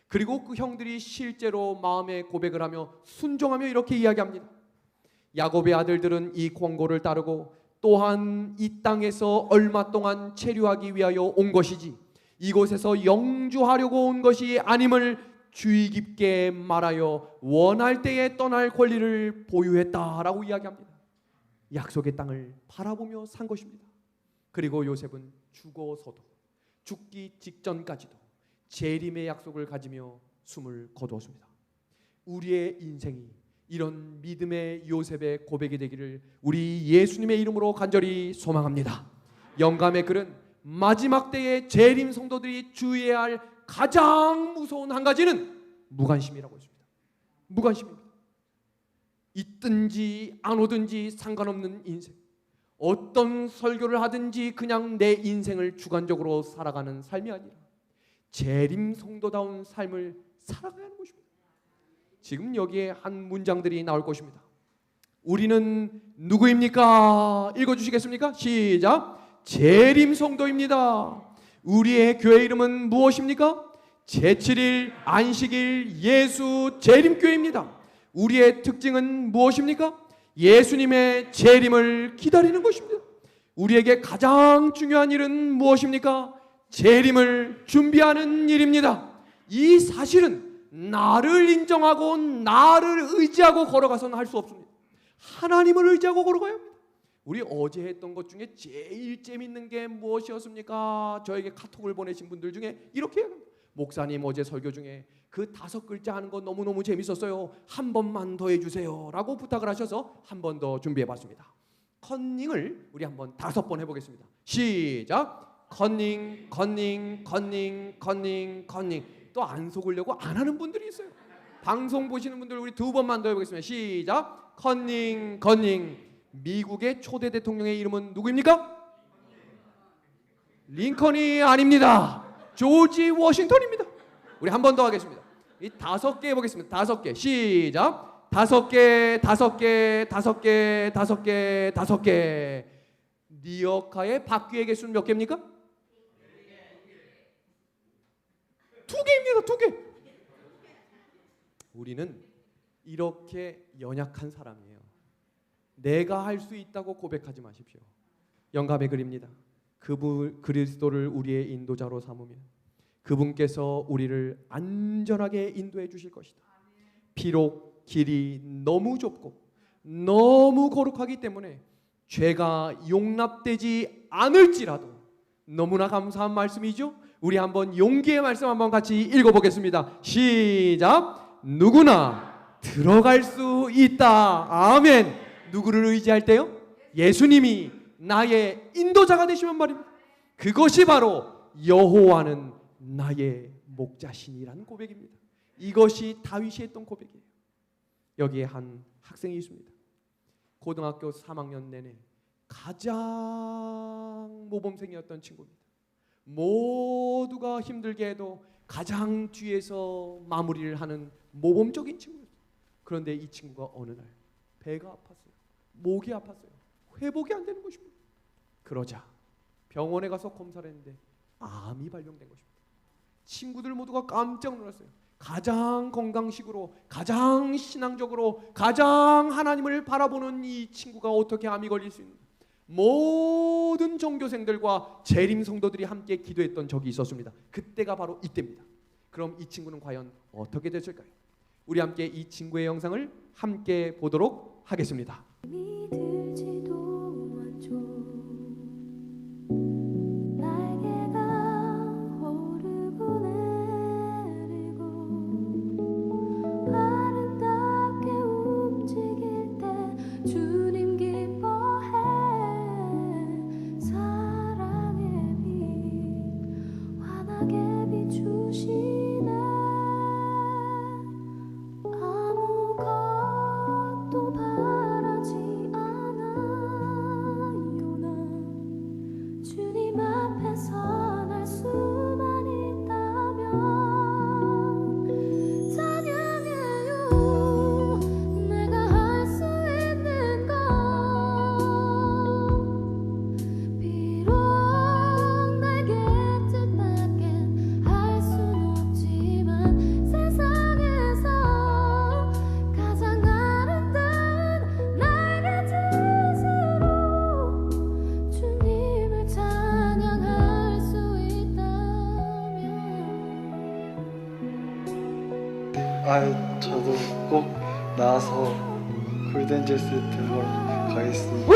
그리고 그 형들이 실제로 마음의 고백을 하며 순종하며 이렇게 이야기합니다. 야곱의 아들들은 이 권고를 따르고 또한 이 땅에서 얼마 동안 체류하기 위하여 온 것이지 이곳에서 영주하려고 온 것이 아님을 주의 깊게 말하여 원할 때에 떠날 권리를 보유했다라고 이야기합니다. 약속의 땅을 바라보며 산 것입니다. 그리고 요셉은 죽어서도 죽기 직전까지도 재림의 약속을 가지며 숨을 거두었습니다. 우리의 인생이 이런 믿음의 요셉의 고백이 되기를 우리 예수님의 이름으로 간절히 소망합니다. 영감의 글은 마지막 때에 재림 성도들이 주의해야 할 가장 무서운 한 가지는 무관심이라고 했습니다. 무관심입니다. 있든지 안 오든지 상관없는 인생, 어떤 설교를 하든지 그냥 내 인생을 주관적으로 살아가는 삶이 아니라 재림 성도다운 삶을 살아가야 하는 것입니다. 지금 여기에 한 문장들이 나올 것입니다. 우리는 누구입니까? 읽어주시겠습니까? 시작. 재림 성도입니다. 우리의 교회 이름은 무엇입니까? 제7일 안식일 예수 재림교회입니다. 우리의 특징은 무엇입니까? 예수님의 재림을 기다리는 것입니다. 우리에게 가장 중요한 일은 무엇입니까? 재림을 준비하는 일입니다. 이 사실은 나를 인정하고 나를 의지하고 걸어가서는 할 수 없습니다. 하나님을 의지하고 걸어가야 합니다. 우리 어제 했던 것 중에 제일 재밌는 게 무엇이었습니까? 저에게 카톡을 보내신 분들 중에 이렇게 합니다. 목사님 어제 설교 중에 그 5글자 하는 거 너무너무 재밌었어요. 한 번만 더 해주세요 라고 부탁을 하셔서 한 번 더 준비해봤습니다. 컨닝을 우리 한번 5번 해보겠습니다. 시작. 컨닝 컨닝 컨닝 컨닝 컨닝. 또 안 속으려고 안 하는 분들이 있어요. 방송 보시는 분들 우리 2번만 더 해보겠습니다. 시작. 컨닝 컨닝. 미국의 초대 대통령의 이름은 누구입니까? 링컨이 아닙니다. 조지 워싱턴입니다. 우리 한 번 더 하겠습니다. 이 5개 해보겠습니다. 5개. 시작. 5개, 5개, 5개, 5개, 5개. 니어카의 바퀴의 개수는 몇 개입니까? 2개입니다. 2개. 우리는 이렇게 연약한 사람이에요. 내가 할 수 있다고 고백하지 마십시오. 영감의 글입니다. 그분 그리스도를 우리의 인도자로 삼으면 그분께서 우리를 안전하게 인도해 주실 것이다. 비록 길이 너무 좁고 너무 거룩하기 때문에 죄가 용납되지 않을지라도 너무나 감사한 말씀이죠. 우리 한번 용기의 말씀 한번 같이 읽어보겠습니다. 시작. 누구나 들어갈 수 있다. 아멘. 누구를 의지할 때요? 예수님이 나의 인도자가 되시면 말입니다. 그것이 바로 여호와는 나의 목자시니라는 고백입니다. 이것이 다윗이 했던 고백이에요. 여기에 한 학생이 있습니다. 고등학교 3학년 내내 가장 모범생이었던 친구입니다. 모두가 힘들게 해도 가장 뒤에서 마무리를 하는 모범적인 친구였어요. 그런데 이 친구가 어느 날 배가 아팠어요. 목이 아팠어요. 회복이 안 되는 것입니다. 그러자 병원에 가서 검사를 했는데 암이 발병된 것입니다. 친구들 모두가 깜짝 놀랐어요. 가장 건강식으로, 가장 신앙적으로, 가장 하나님을 바라보는 이 친구가 어떻게 암이 걸릴 수 있는가? 모든 전교생들과 재림 성도들이 함께 기도했던 적이 있었습니다. 그때가 바로 이때입니다. 그럼 이 친구는 과연 어떻게 됐을까요? 우리 함께 이 친구의 영상을 함께 보도록 하겠습니다. 믿을지도 않죠. 날개가 오르고 내리고 아름답게 움직일 때 주님 기뻐해. 사랑의 빛 환하게 비추시네. 아무것도 바라지 않아요. 난 주님 앞에서 날 수만 있다면 찬양해요. 내가 할 수 있는 건 아, 저도 꼭 나와서 골든제스 들으러 가겠습니다.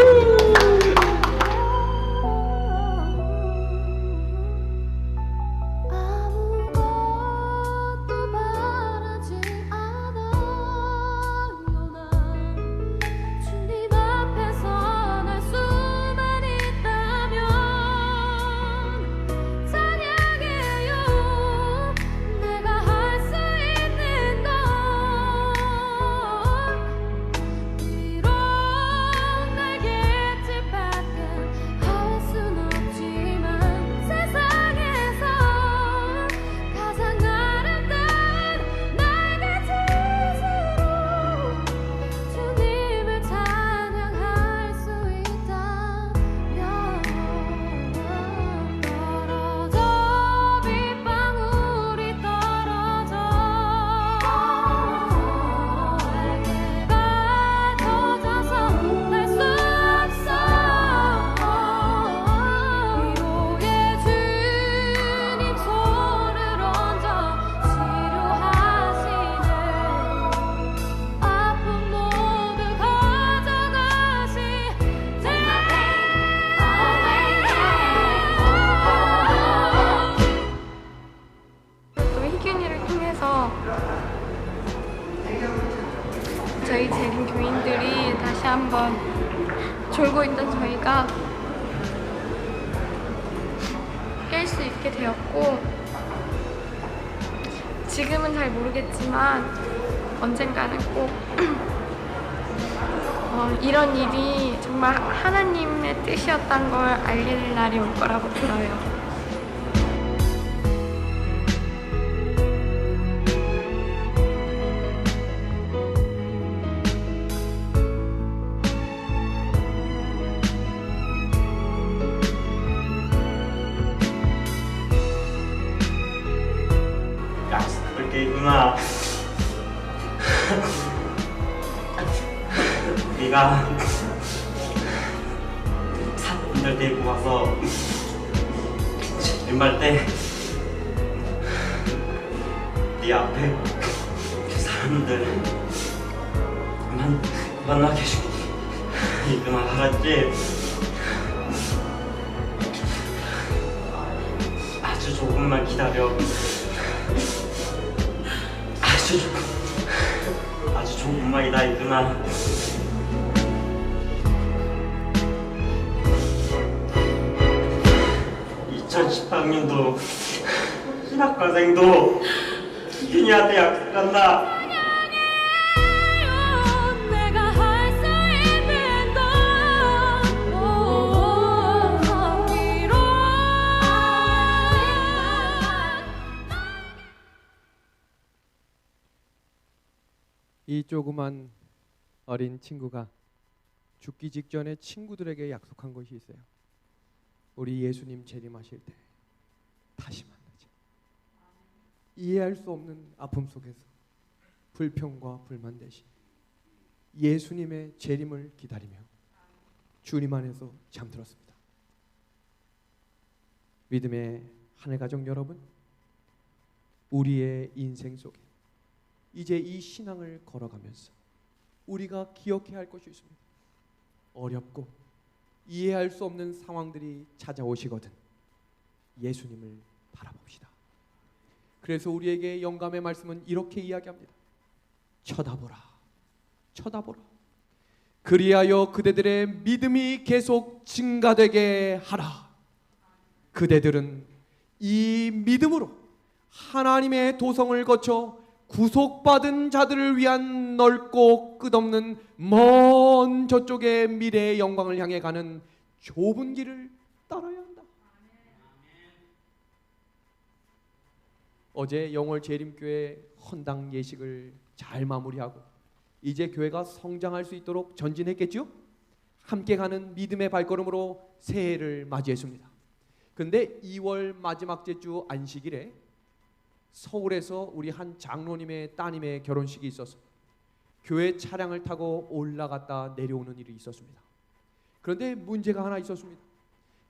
아무것도 바라지 않아요. 난 주님 앞에서 날 수만 있다면 찬양해요. 내가 할 수 있는 건 비록 날갯짓밖에 할 순 없지만 세상에서 가장 아름다운 날갯짓으로 주님을 찬양할 수 있다면 떨어져 빗방울이 떨어져 날개가 젖어서 날 수 없어 위로의 주님 손을 얹어 치료하시네 아픔 모두 또 희균이를 통해서 저희 재림 교인들이 다시 한번 졸고 있던 저희가 깰 수 있게 되었고, 지금은 잘 모르겠지만 언젠가는 꼭 이런 일이 정말 하나님의 뜻이었던 걸 알릴 날이 올 거라고 들어요. 약속할 게 있구나. 네가 사람들 데리고 와서 왼발 때 네 앞에 그 사람들 만나게 해줄게. 이구나, 알았지? 아주 조금만 기다려. 아주 조금만이다, 이구나. 2018년도 신학과생도 희균이한테 약속한다. 내가 할 수 있는 건 위로 이 조그만 어린 친구가 죽기 직전에 친구들에게 약속한 것이 있어요. 우리 예수님 재림하실 때 다시 만나자. 이해할 수 없는 아픔 속에서 불평과 불만 대신 예수님의 재림을 기다리며 주님 안에서 잠들었습니다. 믿음의 하늘 가족 여러분, 우리의 인생 속에 이제 이 신앙을 걸어가면서 우리가 기억해야 할 것이 있습니다. 어렵고 이해할 수 없는 상황들이 찾아오시거든 예수님을 바라봅시다. 그래서 우리에게 영감의 말씀은 이렇게 이야기합니다. 쳐다보라, 쳐다보라. 그리하여 그대들의 믿음이 계속 증가되게 하라. 그대들은 이 믿음으로 하나님의 도성을 거쳐 구속받은 자들을 위한 넓고 끝없는 먼 저쪽의 미래의 영광을 향해 가는 좁은 길을 따라야 한다. 어제 영월 재림교회 헌당 예식을 잘 마무리하고 이제 교회가 성장할 수 있도록 전진했겠죠? 함께 가는 믿음의 발걸음으로 새해를 맞이했습니다. 근데 2월 마지막 주 안식일에 서울에서 우리 한 장로님의 따님의 결혼식이 있어서 교회 차량을 타고 올라갔다 내려오는 일이 있었습니다. 그런데 문제가 하나 있었습니다.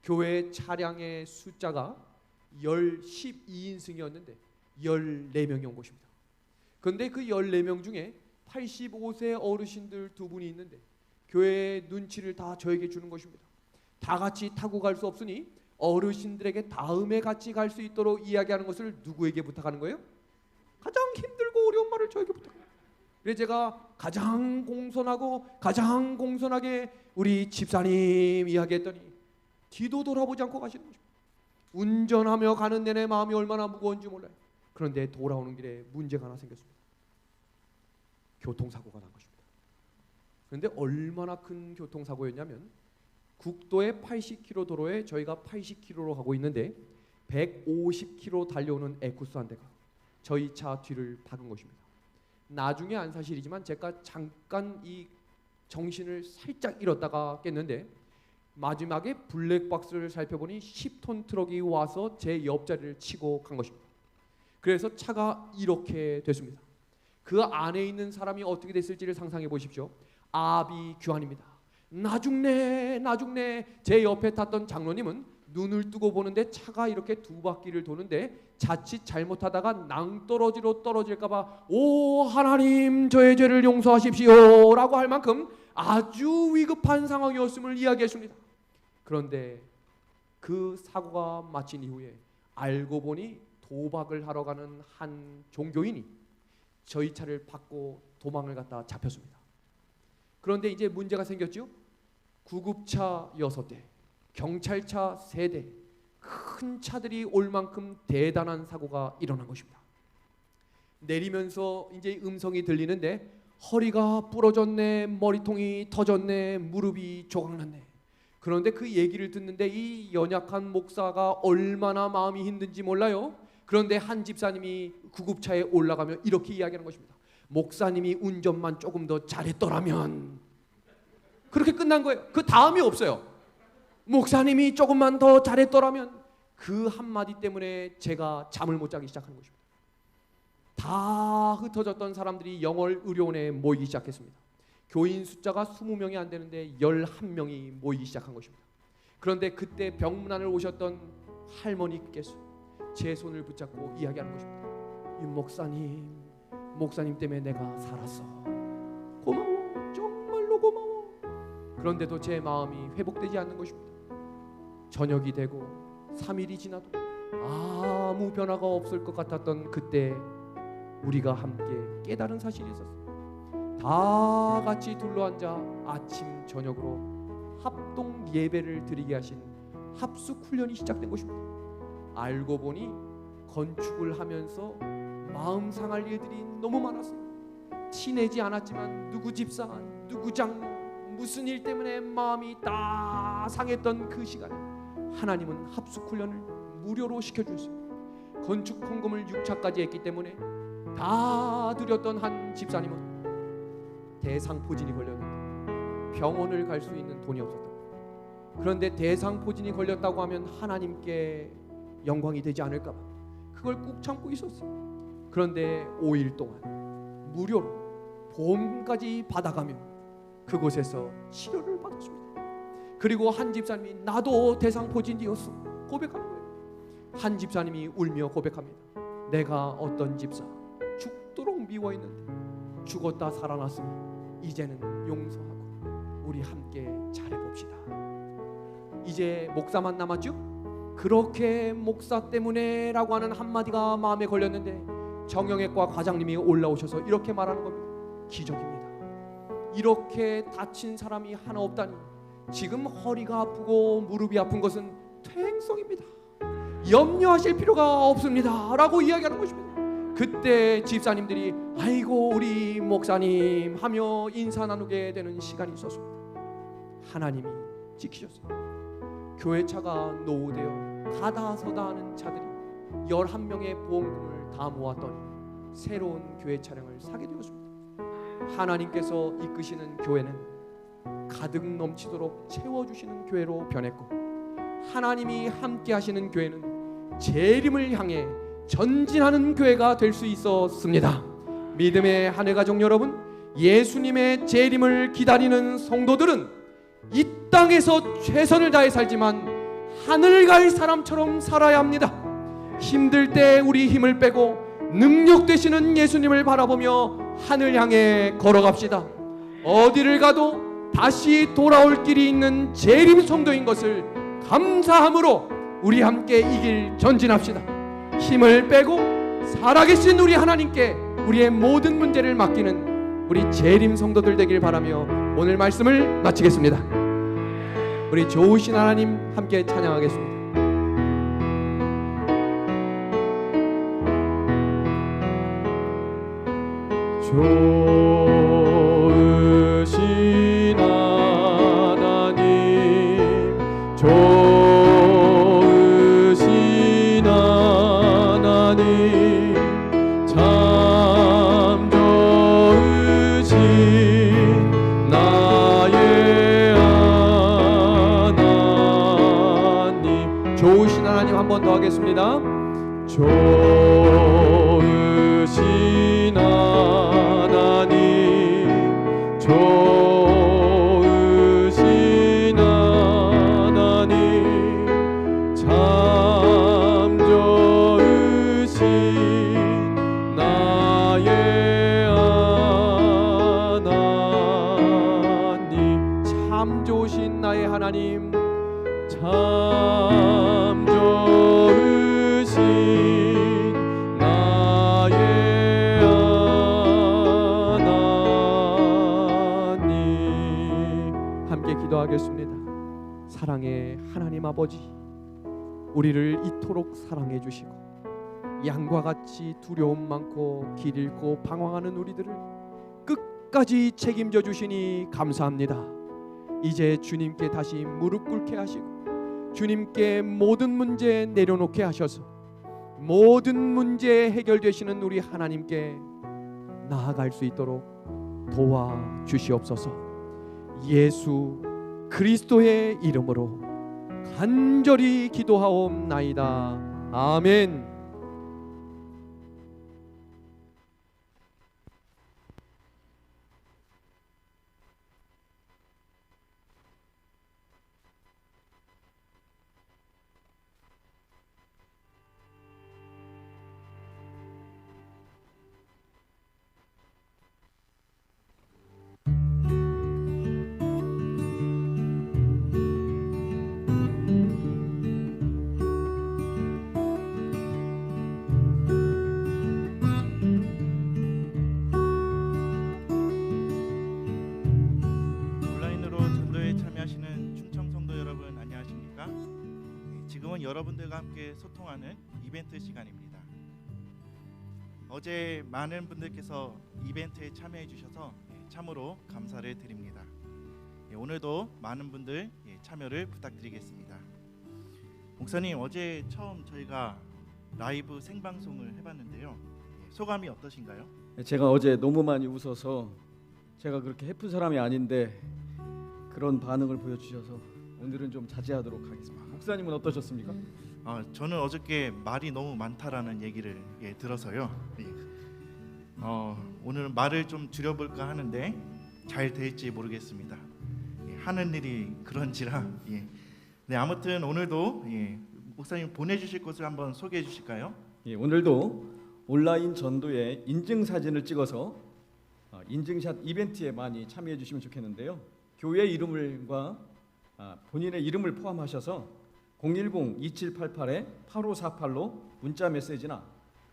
교회 차량의 숫자가 12인승이었는데 14명이 온 것입니다. 그런데 그 14명 중에 85세 어르신들 2분이 있는데 교회의 눈치를 다 저에게 주는 것입니다. 다 같이 타고 갈 수 없으니 어르신들에게 다음에 같이 갈 수 있도록 이야기하는 것을 누구에게 부탁하는 거예요? 가장 힘들고 어려운 말을 저에게 부탁해요. 그래서 제가 가장 공손하게 우리 집사님 이야기했더니 뒤도 돌아보지 않고 가시는 것입니다. 운전하며 가는 내내 마음이 얼마나 무거운지 몰라요. 그런데 돌아오는 길에 문제가 하나 생겼습니다. 교통사고가 난 것입니다. 그런데 얼마나 큰 교통사고였냐면 국도의 80km 도로에 저희가 80km로 가고 있는데 150km 달려오는 에쿠스 한 대가 저희 차 뒤를 박은 것입니다. 나중에 안 사실이지만 제가 잠깐 이 정신을 살짝 잃었다가 깼는데 마지막에 블랙박스를 살펴보니 10톤 트럭이 와서 제 옆자리를 치고 간 것입니다. 그래서 차가 이렇게 됐습니다. 그 안에 있는 사람이 어떻게 됐을지를 상상해 보십시오. 아비규환입니다. 나중네 제 옆에 탔던 장로님은 눈을 뜨고 보는데 차가 이렇게 2바퀴를 도는데 자칫 잘못하다가 낭떠러지로 떨어질까봐 오 하나님 저의 죄를 용서하십시오 라고 할 만큼 아주 위급한 상황이었음을 이야기했습니다. 그런데 그 사고가 마친 이후에 알고 보니 도박을 하러 가는 한 종교인이 저희 차를 받고 도망을 갔다 잡혔습니다. 그런데 이제 문제가 생겼죠. 구급차 6대, 경찰차 3대, 큰 차들이 올 만큼 대단한 사고가 일어난 것입니다. 내리면서 이제 음성이 들리는데 허리가 부러졌네, 머리통이 터졌네, 무릎이 조각났네. 그런데 그 얘기를 듣는데 이 연약한 목사가 얼마나 마음이 힘든지 몰라요. 그런데 한 집사님이 구급차에 올라가며 이렇게 이야기하는 것입니다. 목사님이 운전만 조금 더 잘했더라면. 그렇게 끝난 거예요. 그 다음이 없어요. 목사님이 조금만 더 잘했더라면. 그 한마디 때문에 제가 잠을 못 자기 시작하는 것입니다. 다 흩어졌던 사람들이 영월 의료원에 모이기 시작했습니다. 교인 숫자가 20명이 안 되는데 11명이 모이기 시작한 것입니다. 그런데 그때 병문안을 오셨던 할머니께서 제 손을 붙잡고 이야기하는 것입니다. 이 목사님 때문에 내가 살았어. 고마워. 정말로 고마워. 그런데도 제 마음이 회복되지 않는 것입니다. 저녁이 되고 3일이 지나도 아무 변화가 없을 것 같았던 그때 우리가 함께 깨달은 사실이 있었어요. 다 같이 둘러앉아 아침 저녁으로 합동 예배를 드리게 하신 합숙 훈련이 시작된 것입니다. 알고 보니 건축을 하면서 마음 상할 일들이 너무 많았어요. 티내지 않았지만 누구 집사, 누구 장로, 무슨 일 때문에 마음이 다 상했던 그 시간에 하나님은 합숙 훈련을 무료로 시켜주셨습니다. 건축 헌금을 6차까지 했기 때문에 다 드렸던 한 집사님은 대상포진이 걸렸는데 병원을 갈 수 있는 돈이 없었던 거예요. 그런데 대상포진이 걸렸다고 하면 하나님께 영광이 되지 않을까 봐 그걸 꾹 참고 있었어요. 그런데 5일 동안 무료로 보험까지 받아가며 그곳에서 치료를 받았습니다. 그리고 한 집사님이 나도 대상포진이었어 고백하는 거예요. 한 집사님이 울며 고백합니다. 내가 어떤 집사 죽도록 미워했는데 죽었다 살아났으니 이제는 용서하고 우리 함께 잘해봅시다. 이제 목사만 남았죠? 그렇게 목사 때문에 라고 하는 한마디가 마음에 걸렸는데 정형외과 과장님이 올라오셔서 이렇게 말하는 겁니다. 기적입니다. 이렇게 다친 사람이 하나 없다니 지금 허리가 아프고 무릎이 아픈 것은 퇴행성입니다. 염려하실 필요가 없습니다 라고 이야기하는 것입니다. 그때 집사님들이 아이고 우리 목사님 하며 인사 나누게 되는 시간이 있었습니다. 하나님이 지키셨습니다. 교회차가 노후되어 가다서다 하는 차들이 11명의 보험금을 다 모았더니 새로운 교회 차량을 사게 되었습니다. 하나님께서 이끄시는 교회는 가득 넘치도록 채워주시는 교회로 변했고 하나님이 함께 하시는 교회는 재림을 향해 전진하는 교회가 될 수 있었습니다. 믿음의 한해 가족 여러분, 예수님의 재림을 기다리는 성도들은 이 땅에서 최선을 다해 살지만 하늘 갈 사람처럼 살아야 합니다. 힘들 때 우리 힘을 빼고 능력 되시는 예수님을 바라보며 하늘 향해 걸어갑시다. 어디를 가도 다시 돌아올 길이 있는 재림 성도인 것을 감사함으로 우리 함께 이 길 전진합시다. 힘을 빼고 살아계신 우리 하나님께 우리의 모든 문제를 맡기는 우리 재림 성도들 되길 바라며 오늘 말씀을 마치겠습니다. 우리 좋으신 하나님 함께 찬양하겠습니다. 좋으신 하나님, 좋으신 하나님, 참 좋으신 나의 하나님. 좋으신 하나님 한 번 더 하겠습니다. 좋으신 하나님, 좋으신 하나님, 참 좋으신 나의 하나님. 참 좋으신 나의 하나님, 참 좋으신 나의 하나님. 함께 기도하겠습니다. 사랑의 하나님 아버지, 우리를 이토록 사랑해 주시고 양과 같이 두려움 많고 길 잃고 방황하는 우리들을 끝까지 책임져 주시니 감사합니다. 이제 주님께 다시 무릎 꿇게 하시고 주님께 모든 문제 내려놓게 하셔서 모든 문제 해결되시는 우리 하나님께 나아갈 수 있도록 도와주시옵소서. 예수 그리스도의 이름으로 간절히 기도하옵나이다. 아멘. 지금은 여러분들과 함께 소통하는 이벤트 시간입니다. 어제 많은 분들께서 이벤트에 참여해 주셔서 참으로 감사를 드립니다. 오늘도 많은 분들 참여를 부탁드리겠습니다. 목사님, 어제 처음 저희가 라이브 생방송을 해봤는데요. 소감이 어떠신가요? 제가 어제 너무 많이 웃어서 제가 그렇게 해픈 사람이 아닌데 그런 반응을 보여주셔서 오늘은 좀 자제하도록 하겠습니다. 목사님은 어떠셨습니까? 저는 어저께 말이 너무 많다라는 얘기를 들어서요. 오늘은 말을 좀 줄여볼까 하는데 잘 될지 모르겠습니다. 하는 일이 그런지라. 네, 아무튼 오늘도 목사님 보내주실 곳을 한번 소개해 주실까요? 오늘도 온라인 전도에 인증 사진을 찍어서 인증샷 이벤트에 많이 참여해 주시면 좋겠는데요. 교회 이름과 본인의 이름을 포함하셔서 010-2788-8548로 문자 메시지나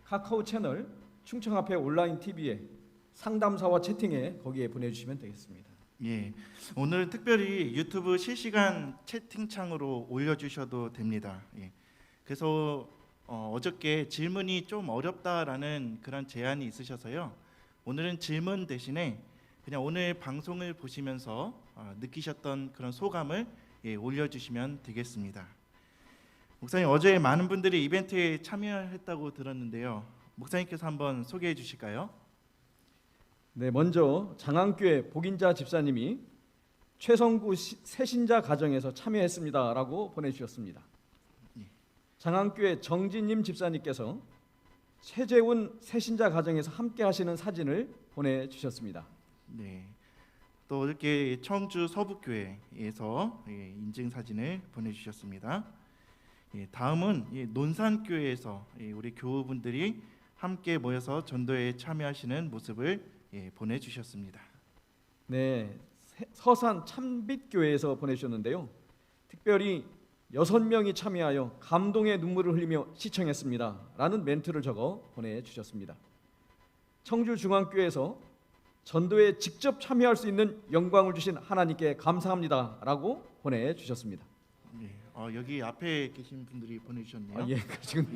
카카오 채널 충청앞에 온라인 TV에 상담사와 채팅에 거기에 보내주시면 되겠습니다. 오늘 특별히 유튜브 실시간 채팅창으로 올려주셔도 됩니다. 그래서 어저께 질문이 좀 어렵다라는 그런 제안이 있으셔서요. 오늘은 질문 대신에 그냥 오늘 방송을 보시면서 느끼셨던 그런 소감을 올려주시면 되겠습니다. 목사님, 어제 많은 분들이 이벤트에 참여했다고 들었는데요. 목사님께서 한번 소개해 주실까요? 네, 먼저 장안교회 복인자 집사님이 최성구 새신자 가정에서 참여했습니다라고 보내주셨습니다. 장안교회 정진님 집사님께서 최재훈 새신자 가정에서 함께 하시는 사진을 보내주셨습니다. 네, 또 이렇게 청주 서북교회에서 인증 사진을 보내주셨습니다. 다음은 논산교회에서 우리 교우분들이 함께 모여서 전도에 참여하시는 모습을 보내주셨습니다. 네, 서산 참빛교회에서 보내주셨는데요. 특별히 6명이 참여하여 감동의 눈물을 흘리며 시청했습니다 라는 멘트를 적어 보내주셨습니다. 청주중앙교회에서 전도에 직접 참여할 수 있는 영광을 주신 하나님께 감사합니다 라고 보내주셨습니다. 여기 앞에 계신 분들이 보내주셨네요. 지금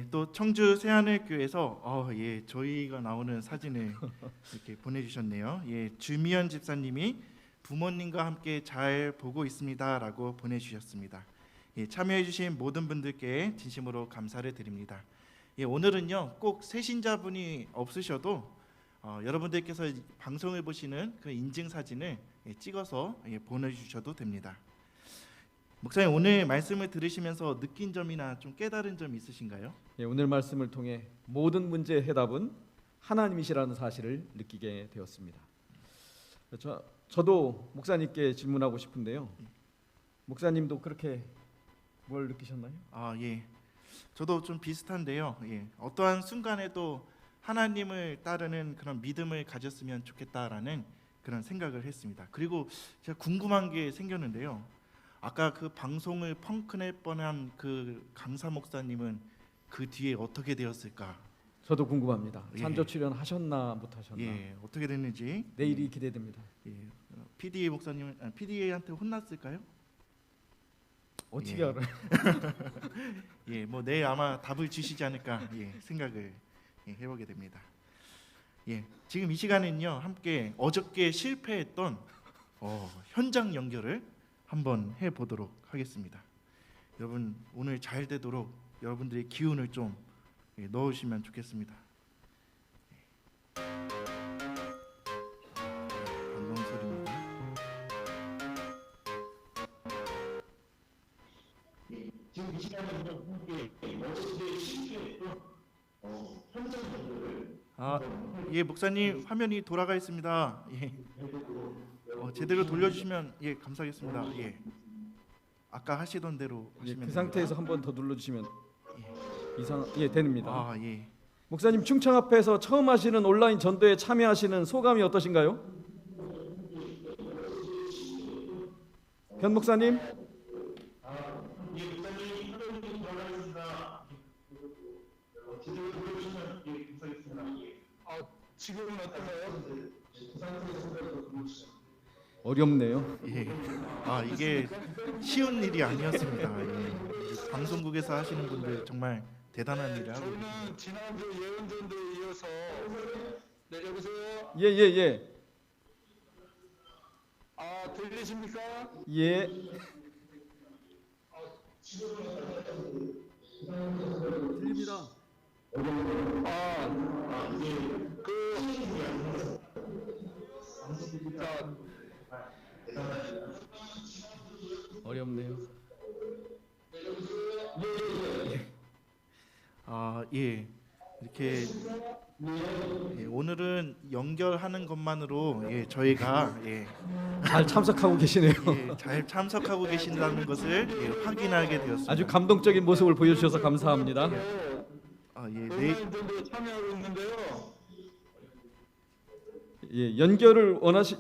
또 청주 새하늘교회에서 저희가 나오는 사진을 이렇게 보내주셨네요. 주미연 집사님이 부모님과 함께 잘 보고 있습니다라고 보내주셨습니다. 참여해주신 모든 분들께 진심으로 감사를 드립니다. 오늘은요 꼭 새신자분이 없으셔도 여러분들께서 방송을 보시는 그 인증 사진을 찍어서 보내주셔도 됩니다. 목사님, 오늘 말씀을 들으시면서 느낀 점이나 좀 깨달은 점 있으신가요? 오늘 말씀을 통해 모든 문제의 해답은 하나님이시라는 사실을 느끼게 되었습니다. 저도 목사님께 질문하고 싶은데요. 목사님도 그렇게 뭘 느끼셨나요? 저도 좀 비슷한데요. 어떠한 순간에도 하나님을 따르는 그런 믿음을 가졌으면 좋겠다라는 그런 생각을 했습니다. 그리고 제가 궁금한 게 생겼는데요. 아까 그 방송을 펑크낼 뻔한 그 강사 목사님은 그 뒤에 어떻게 되었을까? 저도 궁금합니다. 산조 출연 하셨나 못 하셨나? 어떻게 됐는지 내일이 기대됩니다. PD 목사님은 PD한테 혼났을까요? 어떻게 알아요? 뭐 내일 아마 답을 주시지 않을까 생각을 해보게 됩니다. 지금 이 시간에는요 함께 어저께 실패했던 현장 연결을 한번 해보도록 하겠습니다. 여러분 오늘 잘 되도록 여러분들의 기운을 좀 넣으시면 좋겠습니다. 방송 소리입니다. 지금 이 시간에는요 함께 어저께 실패했던 현장 연결을 목사님 화면이 돌아가 있습니다. 제대로 돌려주시면 감사하겠습니다. 아까 하시던 대로 하시면 그 상태에서 한 번 더 눌러주시면 됩니다. 됩니다. 목사님 충청 앞에서 처음 하시는 온라인 전도에 참여하시는 소감이 어떠신가요? 변 목사님? 지금은 어떤가요? 어렵네요. 이게 쉬운 일이 아니었습니다. 방송국에서 하시는 분들 정말 대단한 일을 하고 계십니다. 저희는 지난주 예언전도에 이어서 여보세요? 예. 들리십니까? 예. 들립니다. 어렵네요. 이렇게 오늘은 연결하는 것만으로 저희가 잘 참석하고 계시네요. 잘 참석하고 계신다는 것을 확인하게 되었습니다. 아주 감동적인 모습을 보여주셔서 감사합니다. 온라인 전도에 참여하고 있는데요.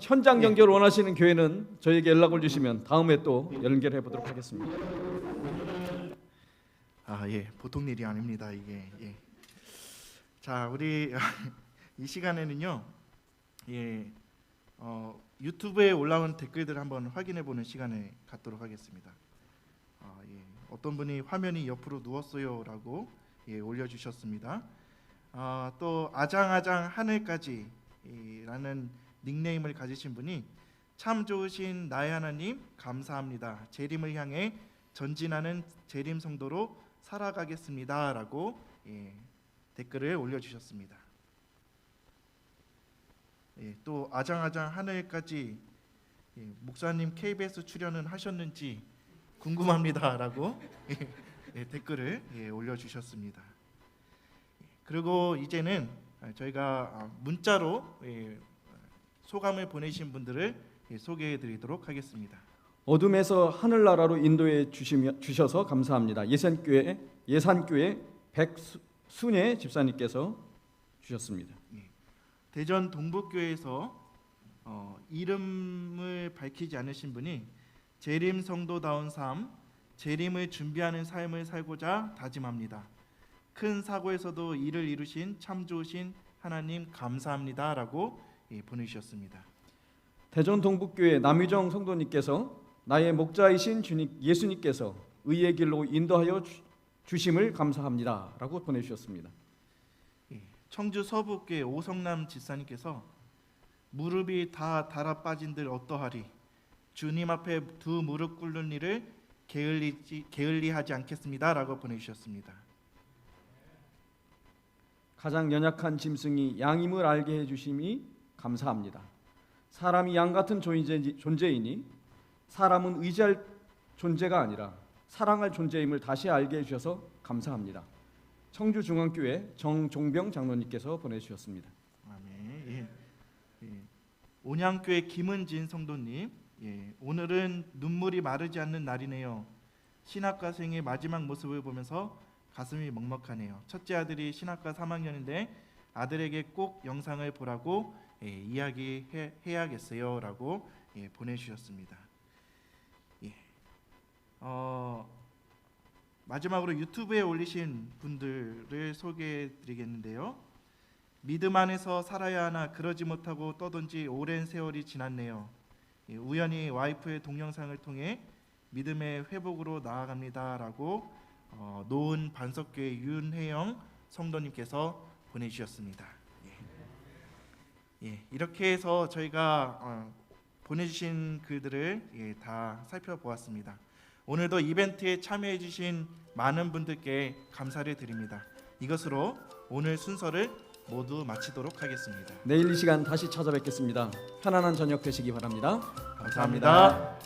현장 연결을 원하시는 교회는 저에게 연락을 주시면 다음에 또 연결해 보도록 하겠습니다. 보통 일이 아닙니다. 이게 자, 우리 이 시간에는요 유튜브에 올라온 댓글들을 한번 확인해 보는 시간을 갖도록 하겠습니다. 어떤 분이 화면이 옆으로 누웠어요라고 올려주셨습니다. 또 아장아장 하늘까지 라는 닉네임을 가지신 분이 참 좋으신 나의 하나님 감사합니다. 재림을 향해 전진하는 재림 성도로 살아가겠습니다 라고 댓글을 올려주셨습니다. 또 아장아장 하늘까지 목사님 KBS 출연은 하셨는지 궁금합니다 라고 댓글을 올려주셨습니다. 그리고 이제는 저희가 문자로 소감을 보내신 분들을 소개해 드리도록 하겠습니다. 어둠에서 하늘나라로 인도해 주셔서 감사합니다. 예선교회 예산교회 백순애 집사님께서 주셨습니다. 대전 동북교회에서 이름을 밝히지 않으신 분이 재림 성도다운 삶, 재림을 준비하는 삶을 살고자 다짐합니다. 큰 사고에서도 일을 이루신 참 좋으신 하나님 감사합니다라고 보내주셨습니다. 대전 동북교회 남유정 성도님께서 나의 목자이신 주님 예수님께서 의의 길로 인도하여 주심을 감사합니다라고 보내주셨습니다. 청주 서북교회 오성남 집사님께서 무릎이 다 달아 빠진들 어떠하리 주님 앞에 두 무릎 꿇는 일을 게을리하지 않겠습니다라고 보내주셨습니다. 가장 연약한 짐승이 양임을 알게 해주심이 감사합니다. 사람이 양 같은 존재이니 사람은 의지할 존재가 아니라 사랑할 존재임을 다시 알게 해주셔서 감사합니다. 청주중앙교회 정종병 장로님께서 보내주셨습니다. 아멘. 온양교회 김은진 성도님, 오늘은 눈물이 마르지 않는 날이네요. 신학과생의 마지막 모습을 보면서 가슴이 먹먹하네요. 첫째 아들이 신학과 3학년인데 아들에게 꼭 영상을 보라고 이야기해야겠어요라고 보내주셨습니다. 마지막으로 유튜브에 올리신 분들을 소개해드리겠는데요. 믿음 안에서 살아야 하나 그러지 못하고 떠돈 지 오랜 세월이 지났네요. 우연히 와이프의 동영상을 통해 믿음의 회복으로 나아갑니다라고 노은 반석교회 윤혜영 성도님께서 보내주셨습니다. 이렇게 해서 저희가 보내주신 글들을 다 살펴보았습니다. 오늘도 이벤트에 참여해주신 많은 분들께 감사를 드립니다. 이것으로 오늘 순서를 모두 마치도록 하겠습니다. 내일 이 시간 다시 찾아뵙겠습니다. 편안한 저녁 되시기 바랍니다. 감사합니다.